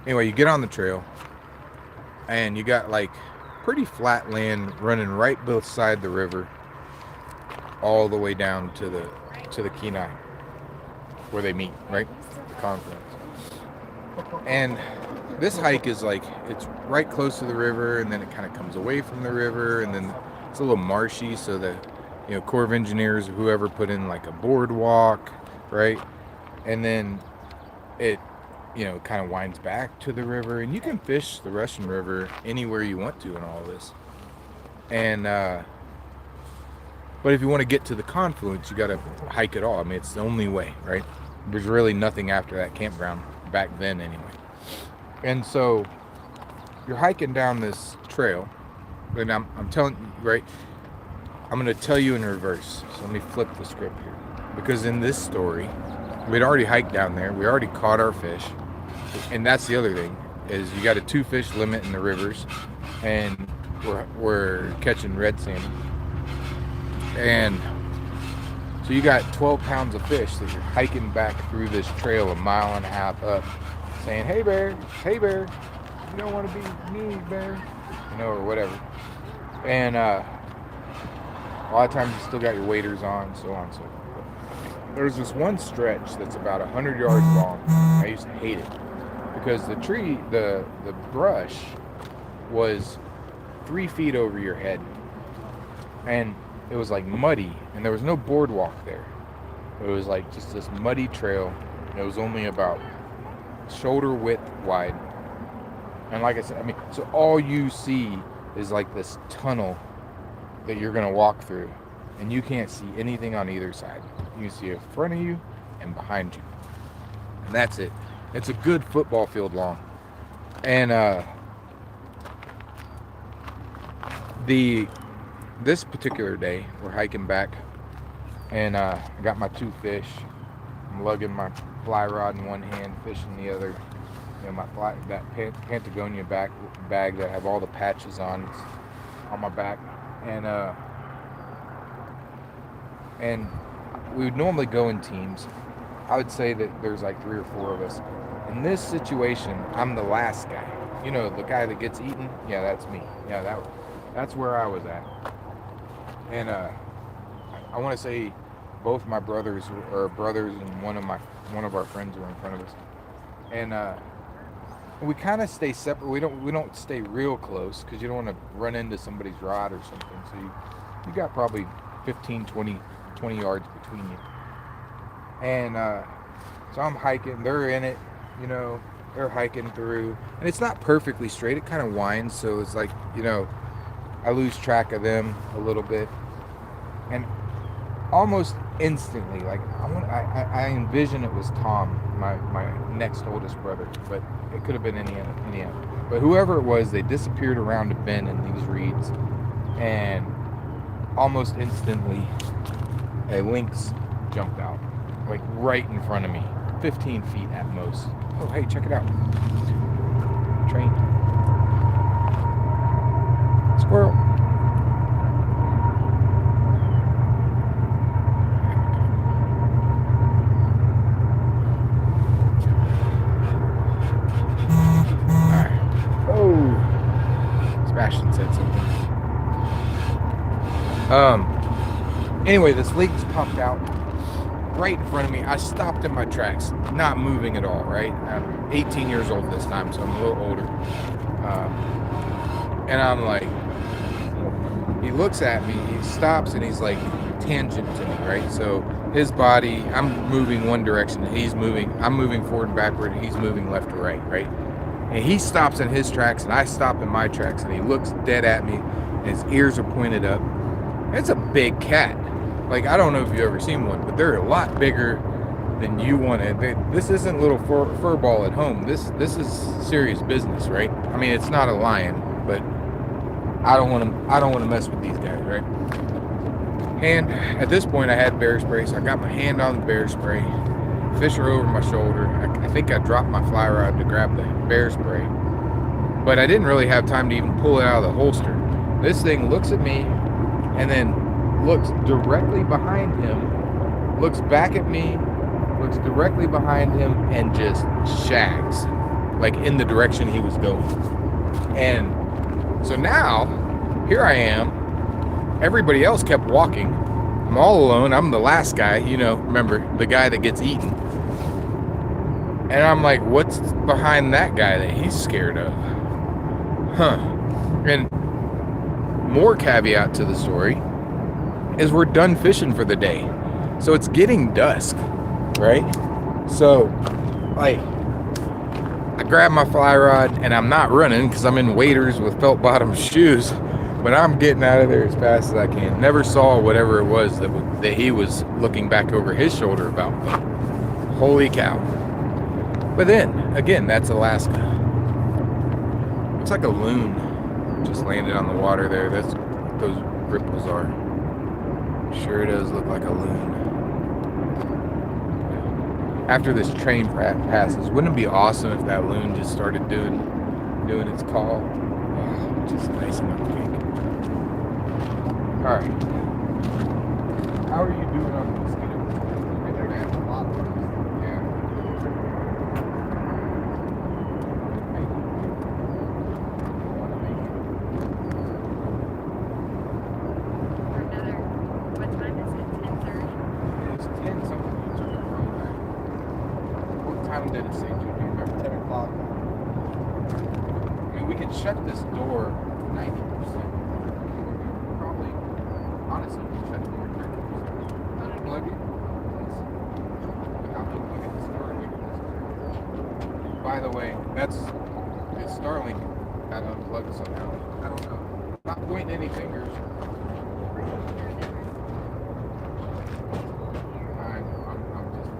Anyway, you get on the trail and you got like pretty flat land running right beside the river all the way down to the Kenai where they meet, right? The confluence. And this hike is like, it's right close to the river and then it kind of comes away from the river and then it's a little marshy, so the Corps of Engineers or whoever put in like a boardwalk, right? And then it kind of winds back to the river, and you can fish the Russian River anywhere you want to in all this. And but if you want to get to the confluence, you got to hike it all. I mean, it's the only way, right? There's really nothing after that campground back then anyway. And so you're hiking down this trail, and I'm telling you, right? I'm going to tell you in reverse. So let me flip the script here, because in this story, we'd already hiked down there. We already caught our fish. And that's the other thing, is you got a 2-fish limit in the rivers, and we're catching red salmon. And So you got 12 pounds of fish that you're hiking back through this trail 1.5 miles up, saying, hey bear, you don't want to be me, bear, you know, or whatever. And a lot of times you still got your waders on, so on and so forth. There's this one stretch that's about 100 yards long. I used to hate it because the brush was 3 feet over your head, and it was like muddy, and there was no boardwalk there. It was like just this muddy trail, and it was only about shoulder width wide. And like I said, I mean, so all you see is like this tunnel that you're gonna walk through, and you can't see anything on either side. You can see in front of you and behind you, and that's it. It's a good football field long. And this particular day, we're hiking back, and I got my 2 fish. I'm lugging my fly rod in one hand, fish in the other. You know, that Patagonia bag that have all the patches on, it's on my back, and we would normally go in teams. I would say that there's like 3 or 4 of us. In this situation, I'm the last guy. You know, the guy that gets eaten. Yeah, that's me. Yeah, that's where I was at. And I want to say both my brothers and one of our friends were in front of us. And we kind of stay separate. We don't stay real close because you don't want to run into somebody's rod or something. So you got probably 15, 20 yards between you. And so I'm hiking. They're in it, you know. They're hiking through, and it's not perfectly straight. It kind of winds, so it's like, you know, I lose track of them a little bit. And almost instantly, like I envision it was Tom, my next oldest brother, but it could have been any other. But whoever it was, they disappeared around a bend in these reeds, and almost instantly a lynx jumped out, like right in front of me, 15 feet at most. Oh, hey, check it out. Train. Squirrel. Alright. Oh. Sebastian said something. Anyway, this lynx popped out right in front of me. I stopped in my tracks, not moving at all, right? I'm 18 years old this time, so I'm a little older. And I'm like, he looks at me, he stops, and he's like tangent to me, right? So his body, I'm moving one direction, I'm moving forward and backward, and he's moving left to right, right? And he stops in his tracks, and I stop in my tracks, and he looks dead at me, and his ears are pointed up. It's a big cat. Like, I don't know if you've ever seen one, but they're a lot bigger than you want to. This isn't little fur ball at home. This is serious business, right? I mean, it's not a lion, but I don't want to mess with these guys, right? And at this point, I had bear spray, so I got my hand on the bear spray. Fish are over my shoulder. I think I dropped my fly rod to grab the bear spray, but I didn't really have time to even pull it out of the holster. This thing looks at me, and then looks directly behind him, looks back at me, looks directly behind him, and just shags, like in the direction he was going. And so now, here I am. Everybody else kept walking. I'm all alone. I'm the last guy, you know, remember, the guy that gets eaten. And I'm like, what's behind that guy that he's scared of? Huh. And more caveat to the story is we're done fishing for the day. So it's getting dusk, right? So, like, I grab my fly rod, and I'm not running because I'm in waders with felt bottom shoes, but I'm getting out of there as fast as I can. Never saw whatever it was that he was looking back over his shoulder about. But holy cow. But then, again, that's Alaska. Looks like a loon just landed on the water there. That's what those ripples are. Sure does look like a loon. After this train passes, wouldn't it be awesome if that loon just started doing its call? Oh, just icing up the cake. All right. How are you doing on the did it say, Jude? Do you remember? 10 o'clock. I mean, we can shut this door 90%. Probably, honestly, we can shut the door 30%. Unplug it. I'll look at the Starlink. By the way, it's Starlink got unplugged somehow. I don't know. Not pointing any fingers. I'm just.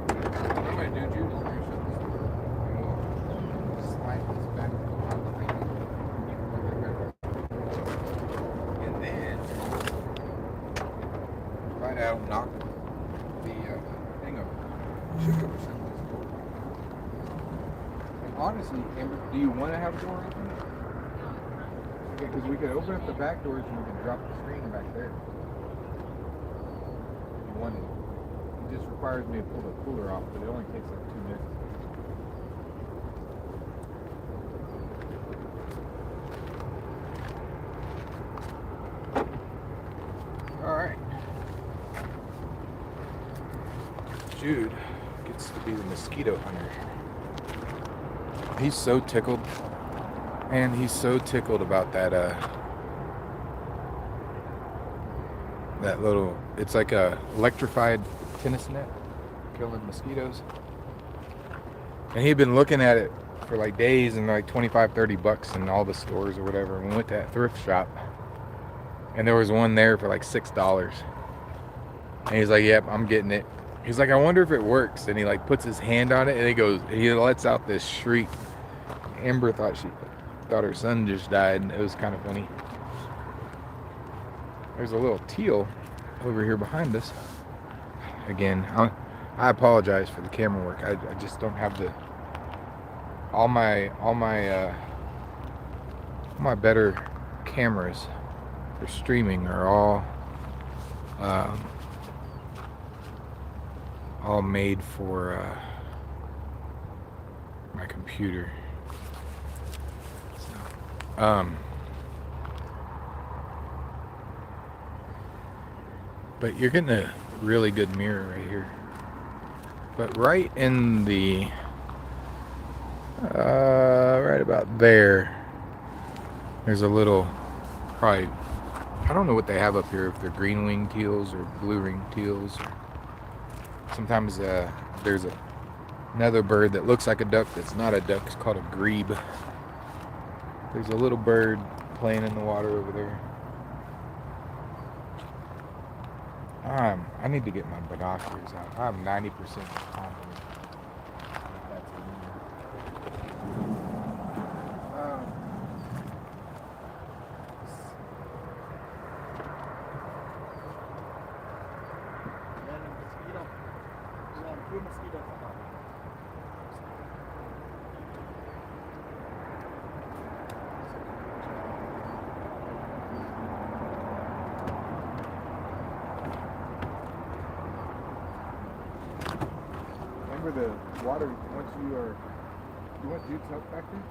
What I'm gonna do, Jude, is we're gonna shut this door and we'll slide this back out behind you. And then right out, knock the thing over. Should be able to shut this door. And honestly, Amber, do you want to have the door open? Okay, because we could open up the back doors and we can drop the screen back there. If you wanted. It just requires me to pull the cooler off, but it only takes like 2 minutes. Alright. Jude gets to be the mosquito hunter. He's so tickled. Man, he's so tickled about that that little, it's like a electrified tennis net killing mosquitoes. And he'd been looking at it for like days and like 25-30 bucks in all the stores or whatever. And we went to that thrift shop and there was one there for like $6. And he's like, yep, I'm getting it. He's like, I wonder if it works. And he like puts his hand on it and he lets out this shriek. Amber thought her son just died, and it was kind of funny. There's a little teal over here behind us. Again, I apologize for the camera work. I just don't have the all my better cameras for streaming are all made for my computer. But you're getting a really good mirror right here. But right in the right about there's a little, probably, I don't know what they have up here, if they're green winged teals or blue ringed teals. Sometimes there's another bird that looks like a duck that's not a duck. It's called a grebe. There's a little bird playing in the water over there. I need to get my binoculars out. I'm 90% confident that's the mirror. Remember the water, once you want Jude's help back there?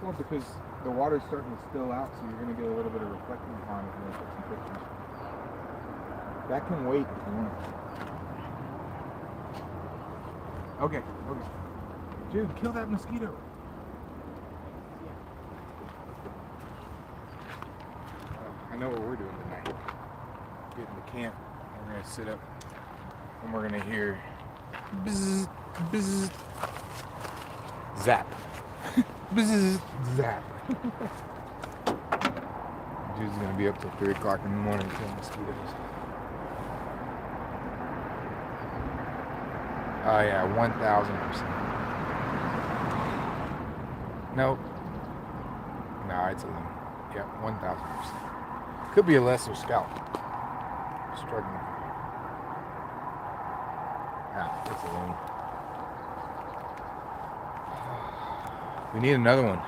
Well, because the water's starting to spill out, so you're going to get a little bit of reflecting on it when you take some pictures. That can wait if you want. Okay. Jude, kill that mosquito. I know what we're doing tonight. Getting to camp. We're going to sit up and we're going to hear bzz, bzz, zap. Bzz, zap. Jude's going to be up till 3 o'clock in the morning killing mosquitoes. Oh yeah, 1,000%. Nope. No, it's a loon. Yeah, 1,000%. Could be a lesser scalp. Struggling. Yeah, it's a loon. We need another one.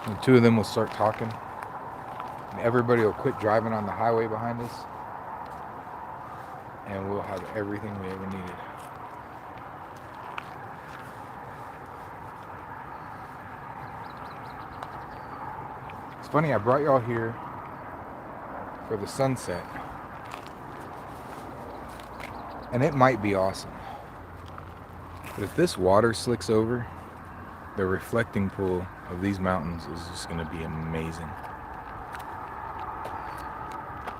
The two of them will start talking. And everybody will quit driving on the highway behind us. And we'll have everything we ever needed. It's funny, I brought y'all here for the sunset. And it might be awesome. But if this water slicks over, the reflecting pool of these mountains is just going to be amazing.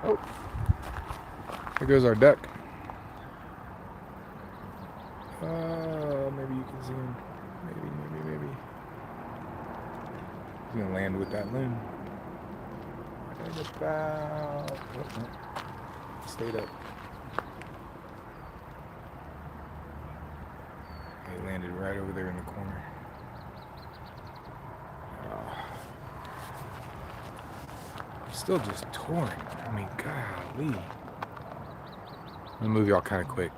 Oh, there goes our duck. Maybe you can see him. Maybe. He's going to land with that loon. And about... Oh. Stayed up. He landed right over there in the corner. Still just touring. I mean, golly. I'm gonna move y'all kind of quick.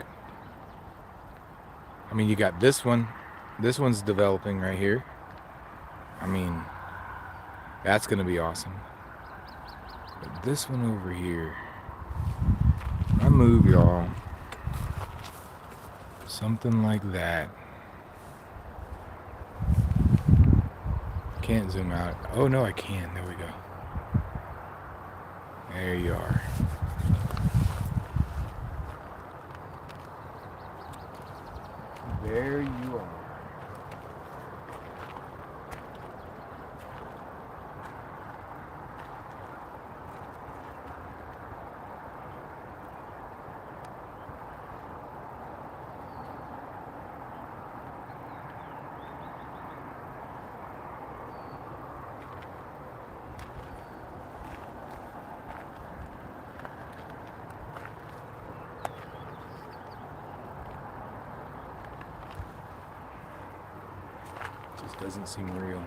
I mean, you got this one. This one's developing right here. I mean, that's gonna be awesome. But this one over here, I move y'all something like that. Can't zoom out. Oh no, I can. There we go. There you are. There you are. Just doesn't seem real.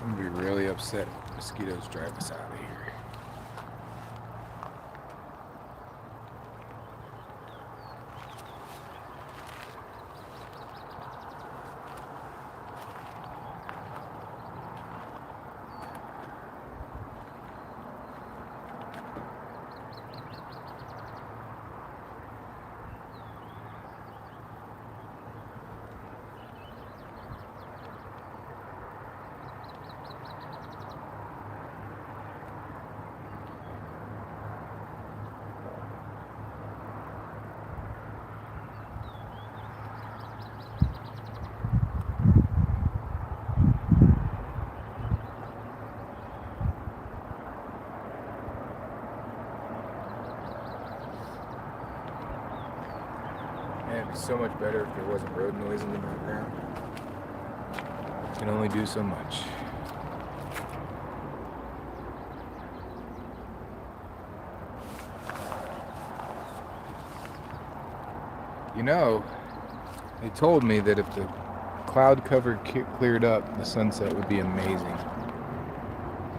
I'm gonna be really upset if mosquitoes drive us out of here. Man, it'd be so much better if there wasn't road noise in the background. Can only do so much. You know, they told me that if the cloud cover cleared up, the sunset would be amazing.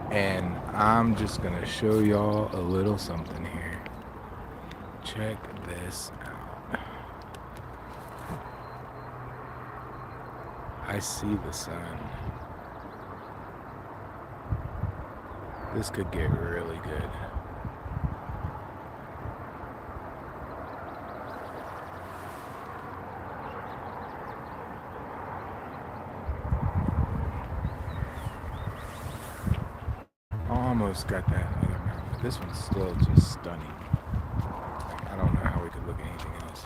And I'm just gonna show y'all a little something here. Check this out. I see the sun. This could get really good. almost got that other mountain, but this one's still just stunning. Like, I don't know how we could look at anything else.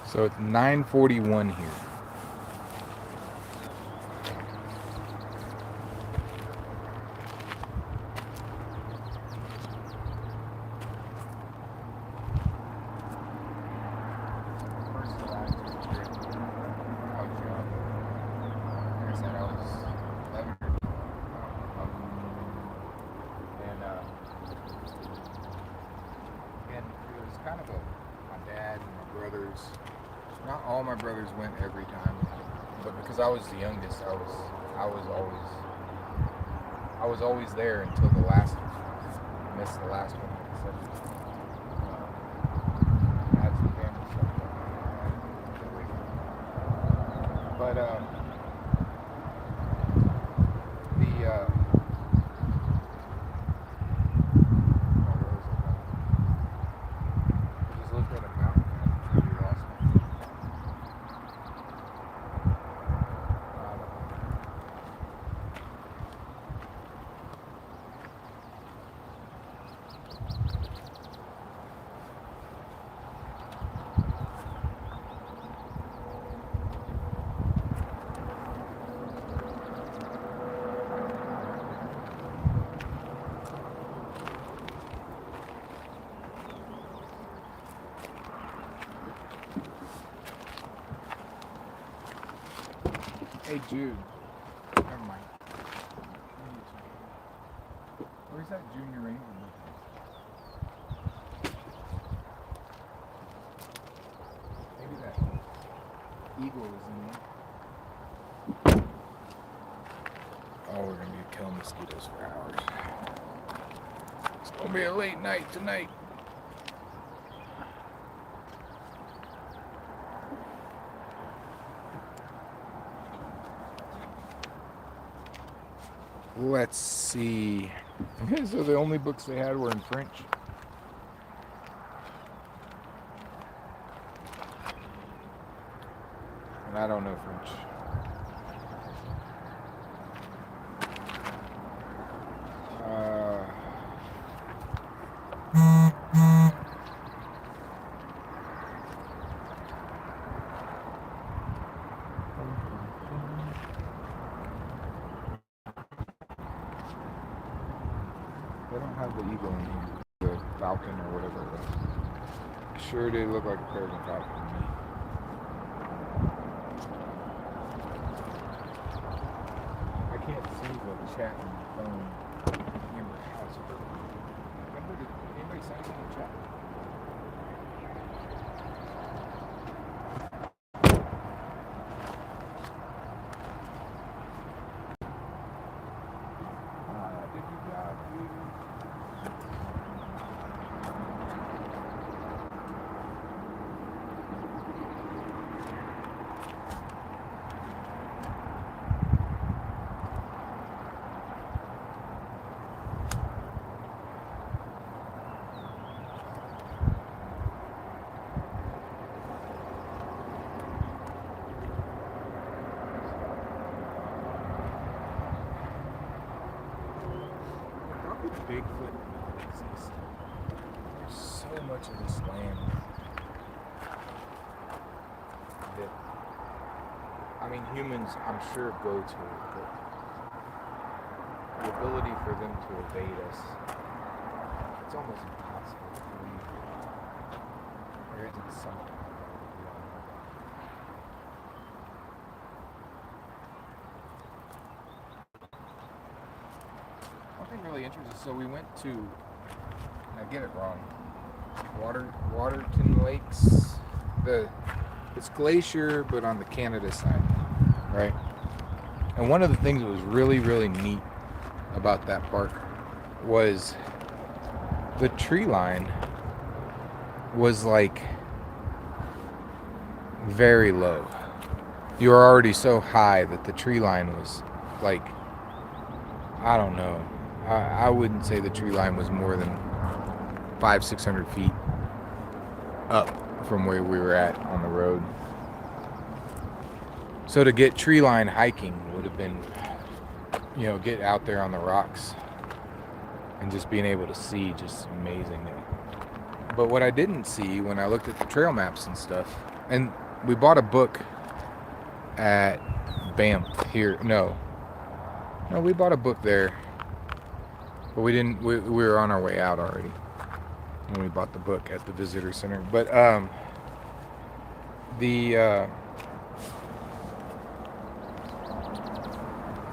So it's 9:41 here. First to last year, I was young. Like I said, I was 11 or and it was kind of my dad and my brothers. Not all my brothers went every time, but because I was the youngest, I was always there until the last one. I missed the last one. I had some family stuff going on. I had to get away from it. But I just looked at a mountain. And we lost it. Hey Jude. Never mind. Where's that junior ranger? Maybe that eagle is in there. Oh, we're gonna be killing mosquitoes for hours. It's gonna be a late night tonight. Let's see. So the only books they had were in French. And I don't know French. They don't have the eagle in here. The falcon or whatever it was. Sure did look like a peregrine falcon to me. I can't see the chat on my phone. Remember how it's Remember, did anybody say anything in the chat? Did you job, dude? Bigfoot exist. There's so much of this land that, I mean, humans, I'm sure, go to it, but the ability for them to evade us, it's almost impossible to believe there isn't something like that we don't know. One thing really interesting, so we went to, I get it wrong, Waterton Lakes, it's glacier, but on the Canada side, right? And one of the things that was really, really neat about that park was the tree line was like very low. You were already so high that the tree line was like I don't know. I wouldn't say the tree line was more than 500-600 feet up from where we were at on the road. So to get tree line hiking would have been, get out there on the rocks and just being able to see just amazing. But what I didn't see when I looked at the trail maps and stuff, and we bought a book at Banff here. No, we bought a book there, but we didn't. We were on our way out already when we bought the book at the visitor center. But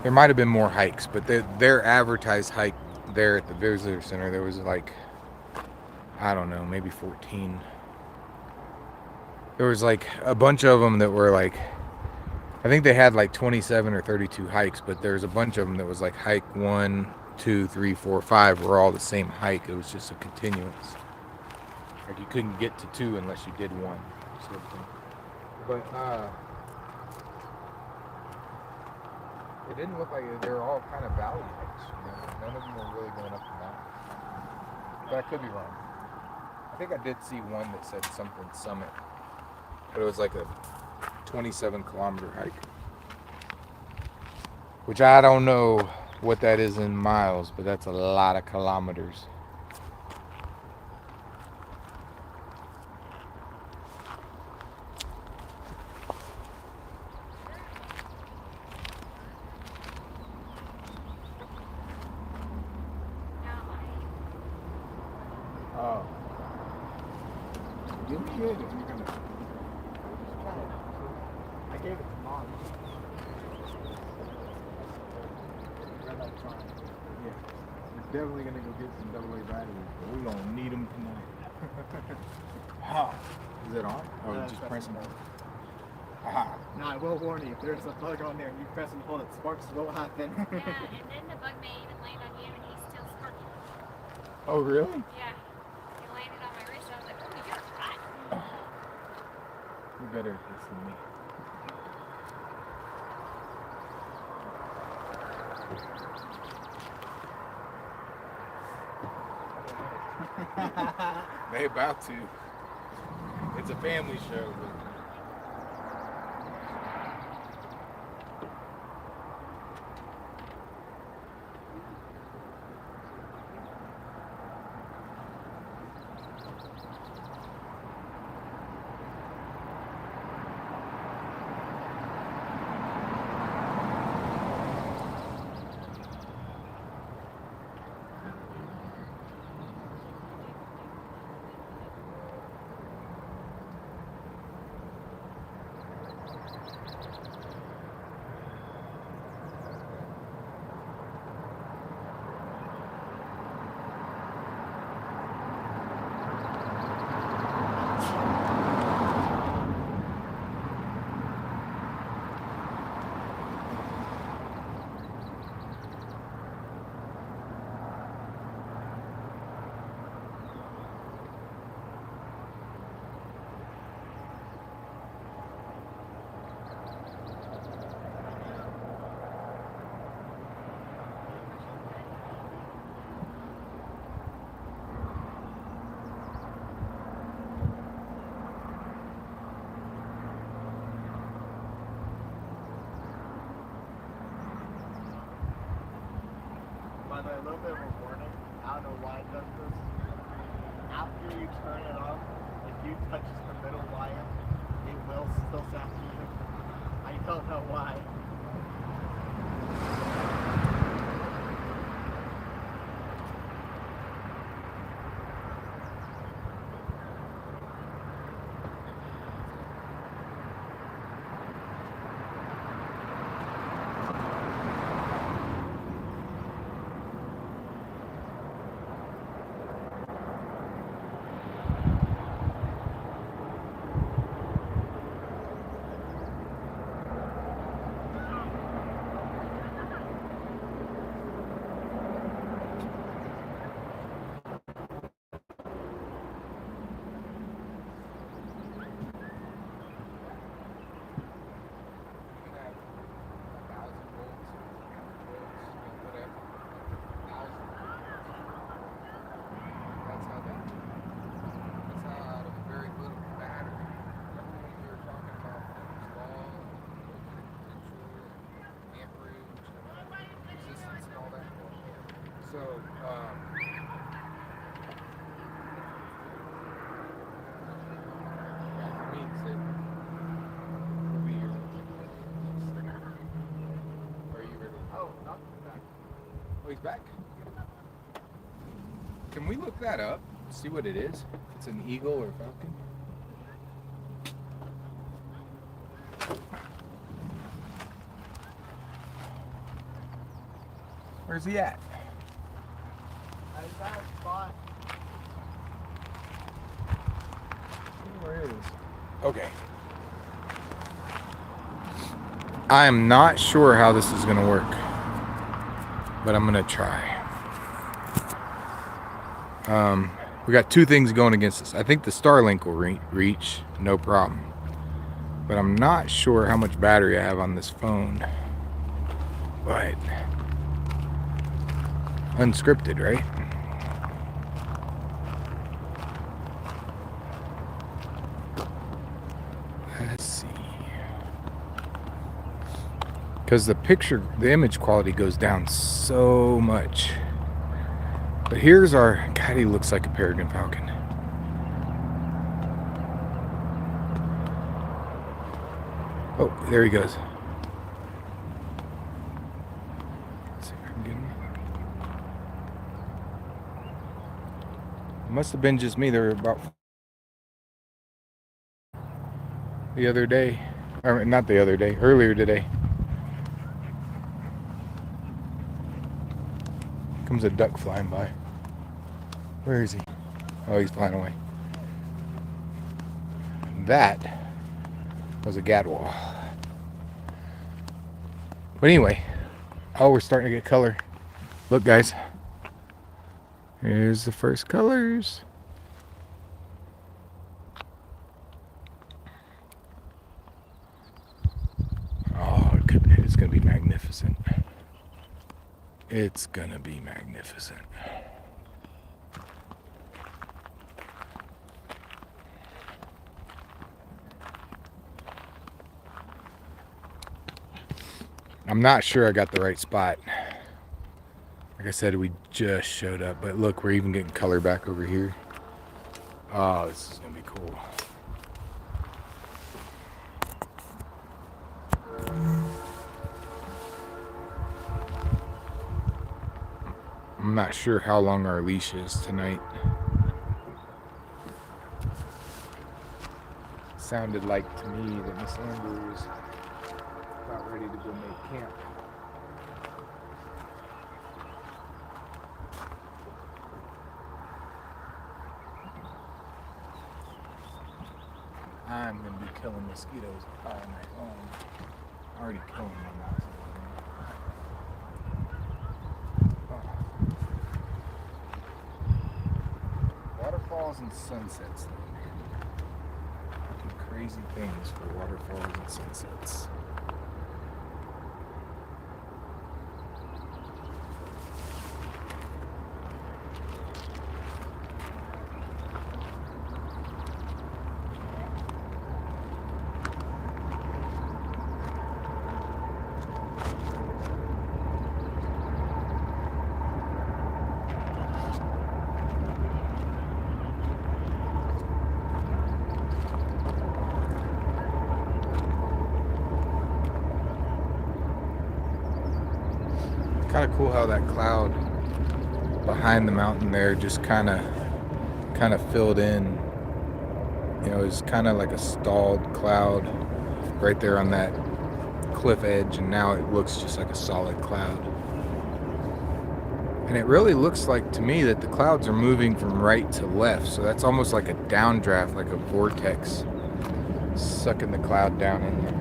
there might have been more hikes, but their advertised hike there at the visitor center, there was like, I don't know, maybe 14. There was like a bunch of them that were like, I think they had like 27 or 32 hikes, but there was a bunch of them that was like hike 1, 2, 3, 4, 5 were all the same hike. It was just a continuance. Like you couldn't get to 2 unless you did 1. Sort of thing. But it didn't look like they were all kind of valley hikes. None of them were really going up the mountain. But I could be wrong. I think I did see one that said something summit, but it was like a 27-kilometer hike, which I don't know what that is in miles, but that's a lot of kilometers. Oh. Give me it if you're gonna. I gave it to Mom. Yeah. We're definitely gonna go get some AA batteries, but we're gonna need them tonight. Ha! Is it on? Oh, No, just press pressing and it. hold. Aha! Now I will warn you, if there's a bug on there and you press and hold it, sparks will happen. Yeah, and then the bug may even land on you and he's still sparking. Oh, really? Yeah. He landed on my wrist. I was like, oh, you're hot. You better listen to me. They about to. It's a family show. By the way, a little bit of a warning. I don't know why it does this. After you turn it on, if you touch the middle wire, it will still sound music. I don't know why. So, that means that we'll be here. Are you ready? Oh, not back. Oh, he's back? Can we look that up? See what it is? If it's an eagle or falcon? Where's he at? I got a spot. Where is? Okay. I am not sure how this is going to work, but I'm going to try. We got two things going against us. I think the Starlink will reach, no problem. But I'm not sure how much battery I have on this phone. But unscripted, right? Let's see. Because the image quality goes down so much. But here's our, God, he looks like a peregrine falcon. Oh, there he goes. Let's see if I can get him. It must have been just me. There were about the other day, or not the other day, earlier today. Comes a duck flying by. Where is he? Oh, he's flying away. That was a gadwall. But anyway, oh, we're starting to get color. Look, guys. Here's the first colors. Oh, it's going to be magnificent. It's going to be magnificent. I'm not sure I got the right spot. Like I said, we just showed up, but look, we're even getting color back over here. Oh, this is gonna be cool. I'm not sure how long our leash is tonight. Sounded like to me that Miss Amber was about ready to go make camp. I'm going to be killing mosquitoes all night long. Already killing them now. Oh. Waterfalls and sunsets. Do crazy things for waterfalls and sunsets. Kind of cool how that cloud behind the mountain there just kind of filled in. You know, it's kind of like a stalled cloud right there on that cliff edge, and now it looks just like a solid cloud. And it really looks like to me that the clouds are moving from right to left, so that's almost like a downdraft, like a vortex sucking the cloud down in there.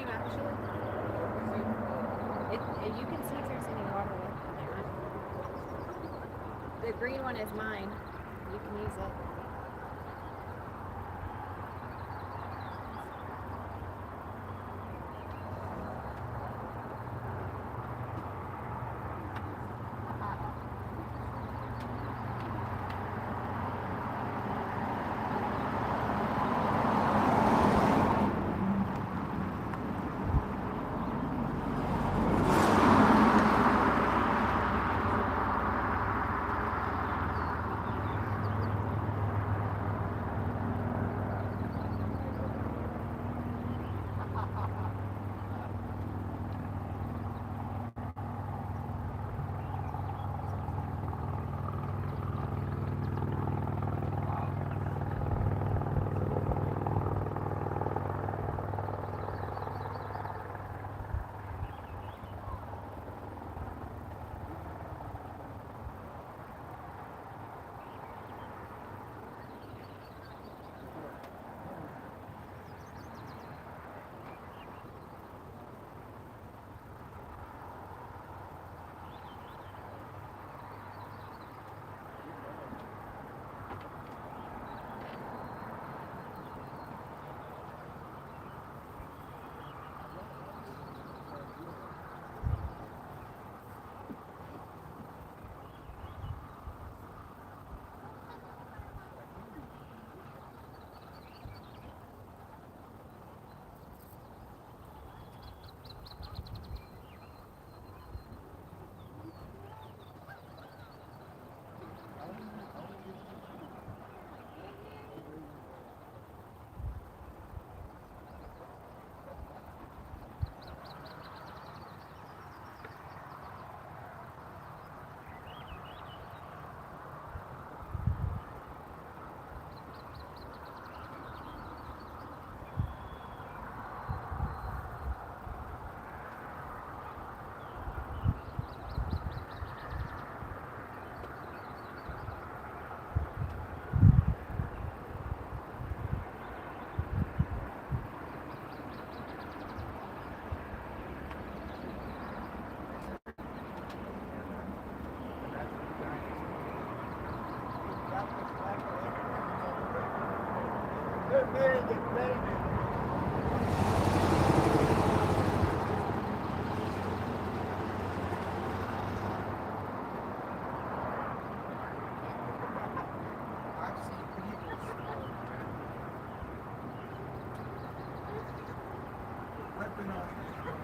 green actually. You can see if there's any water left in there. The green one is mine. You can use it.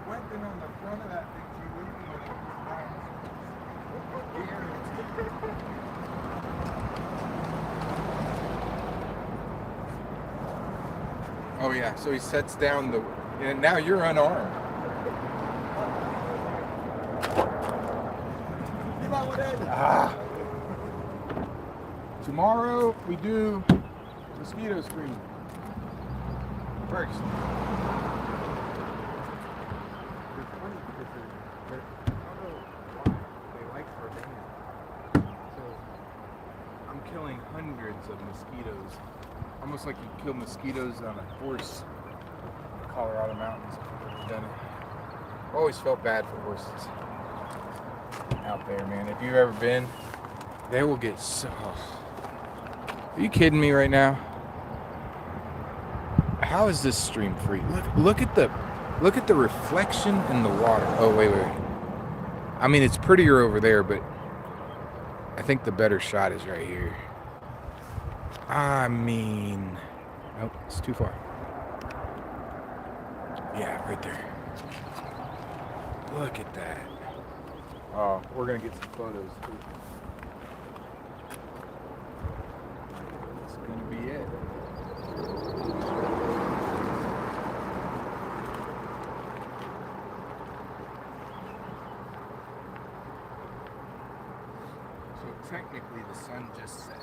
Weapon on the front of that thing, you leaving it Oh yeah, so he sets down the, and now you're unarmed. Ah. Tomorrow we do mosquito screen first. They're funny because they're I don't know why they like Vermillion. So I'm killing hundreds of mosquitoes. Almost like you kill mosquitoes on a horse in the Colorado mountains. I've done it. Always felt bad for horses out there, man. If you've ever been, they will get so. Are you kidding me right now? How is this stream free? Look at the reflection in the water. Oh wait. I mean, it's prettier over there, but I think the better shot is right here. I mean, nope, it's too far. Yeah, right there. Look at that. Oh, we're gonna get some photos too. That's gonna be it. So technically the sun just set.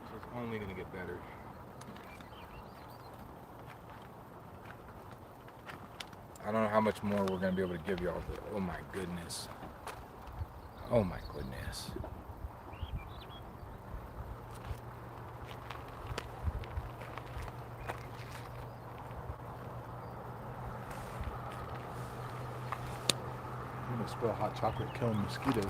So it's only gonna get better. I don't know how much more we're going to be able to give y'all, but oh my goodness. Oh my goodness. gonna spill hot chocolate, killing mosquitoes.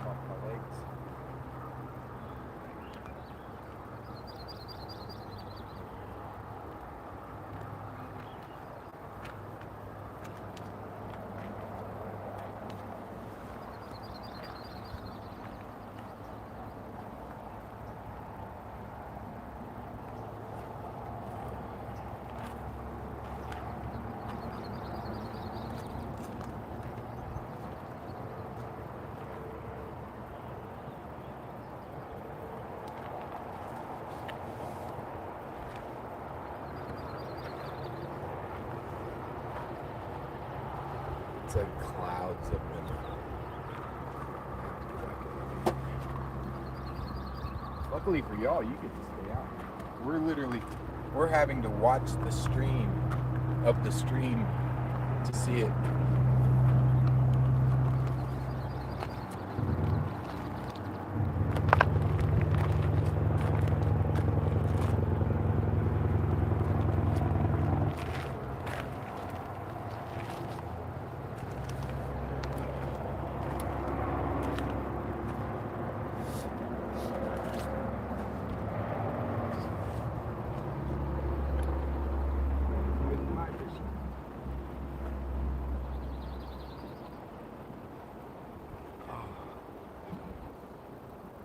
Off my legs. It's like clouds of them. Luckily for y'all, you get to stay out. We're having to watch the stream of the stream to see it.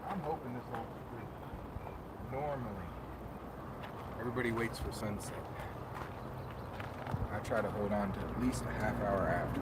I'm hoping this won't be normally. Everybody waits for sunset. I try to hold on to at least a half hour after.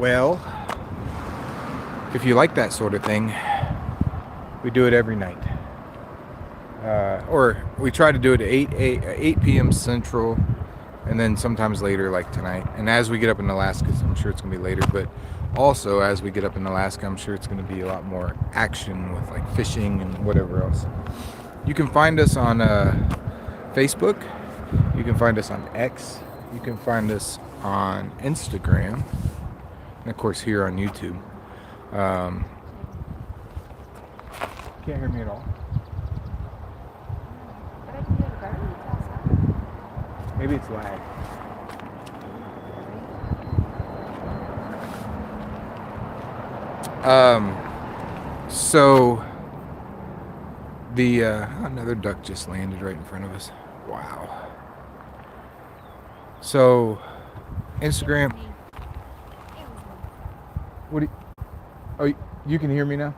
Well, if you like that sort of thing, we do it every night. Or we try to do it at 8 p.m. Central, and then sometimes later, like tonight. And as we get up in Alaska, I'm sure it's going to be later, but also as we get up in Alaska, I'm sure it's going to be a lot more action with like fishing and whatever else. You can find us on Facebook. You can find us on X. You can find us on Instagram. And of course here on YouTube. Can't hear me at all. Maybe it's lag. So the another duck just landed right in front of us. Wow. So Instagram. What do you, oh, you can hear me now?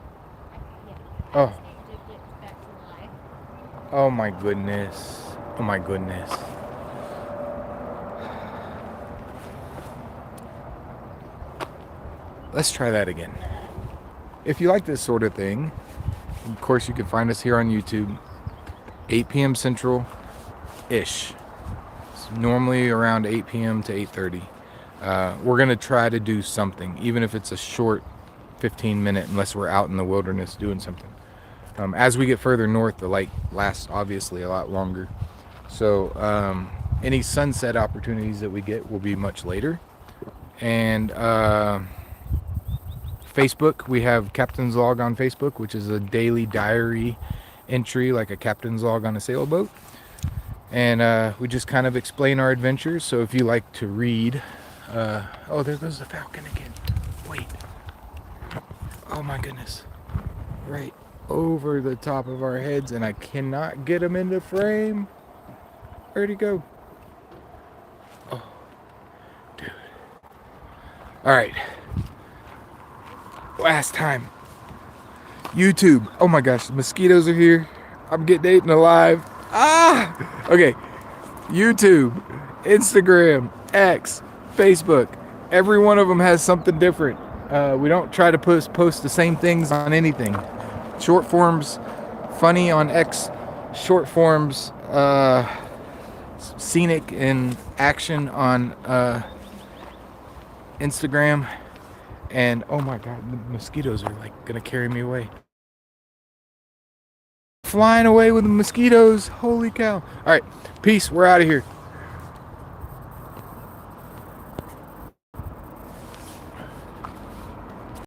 Oh. Oh my goodness. Oh my goodness. Let's try that again. If you like this sort of thing, of course you can find us here on YouTube, 8 p.m. Central-ish. It's normally around 8 p.m. to 8:30. We're going to try to do something, even if it's a short 15-minute, unless we're out in the wilderness doing something. As we get further north, the light lasts obviously a lot longer. So any sunset opportunities that we get will be much later. And Facebook, we have Captain's Log on Facebook, which is a daily diary entry, like a captain's log on a sailboat. And we just kind of explain our adventures. So if you like to read, oh, there goes the falcon again. Wait. Oh my goodness. Right over the top of our heads, and I cannot get him into frame. Where'd he go? Oh, dude. All right. Last time. YouTube. Oh my gosh, the mosquitoes are here. I'm getting eaten alive. Ah! Okay. YouTube, Instagram, X, Facebook. Every one of them has something different. We don't try to post the same things on anything. Short forms, funny on X. Short forms, scenic and action on Instagram. And oh my god, the mosquitoes are like gonna carry me away. Flying away with the mosquitoes. Holy cow. All right, peace. We're out of here.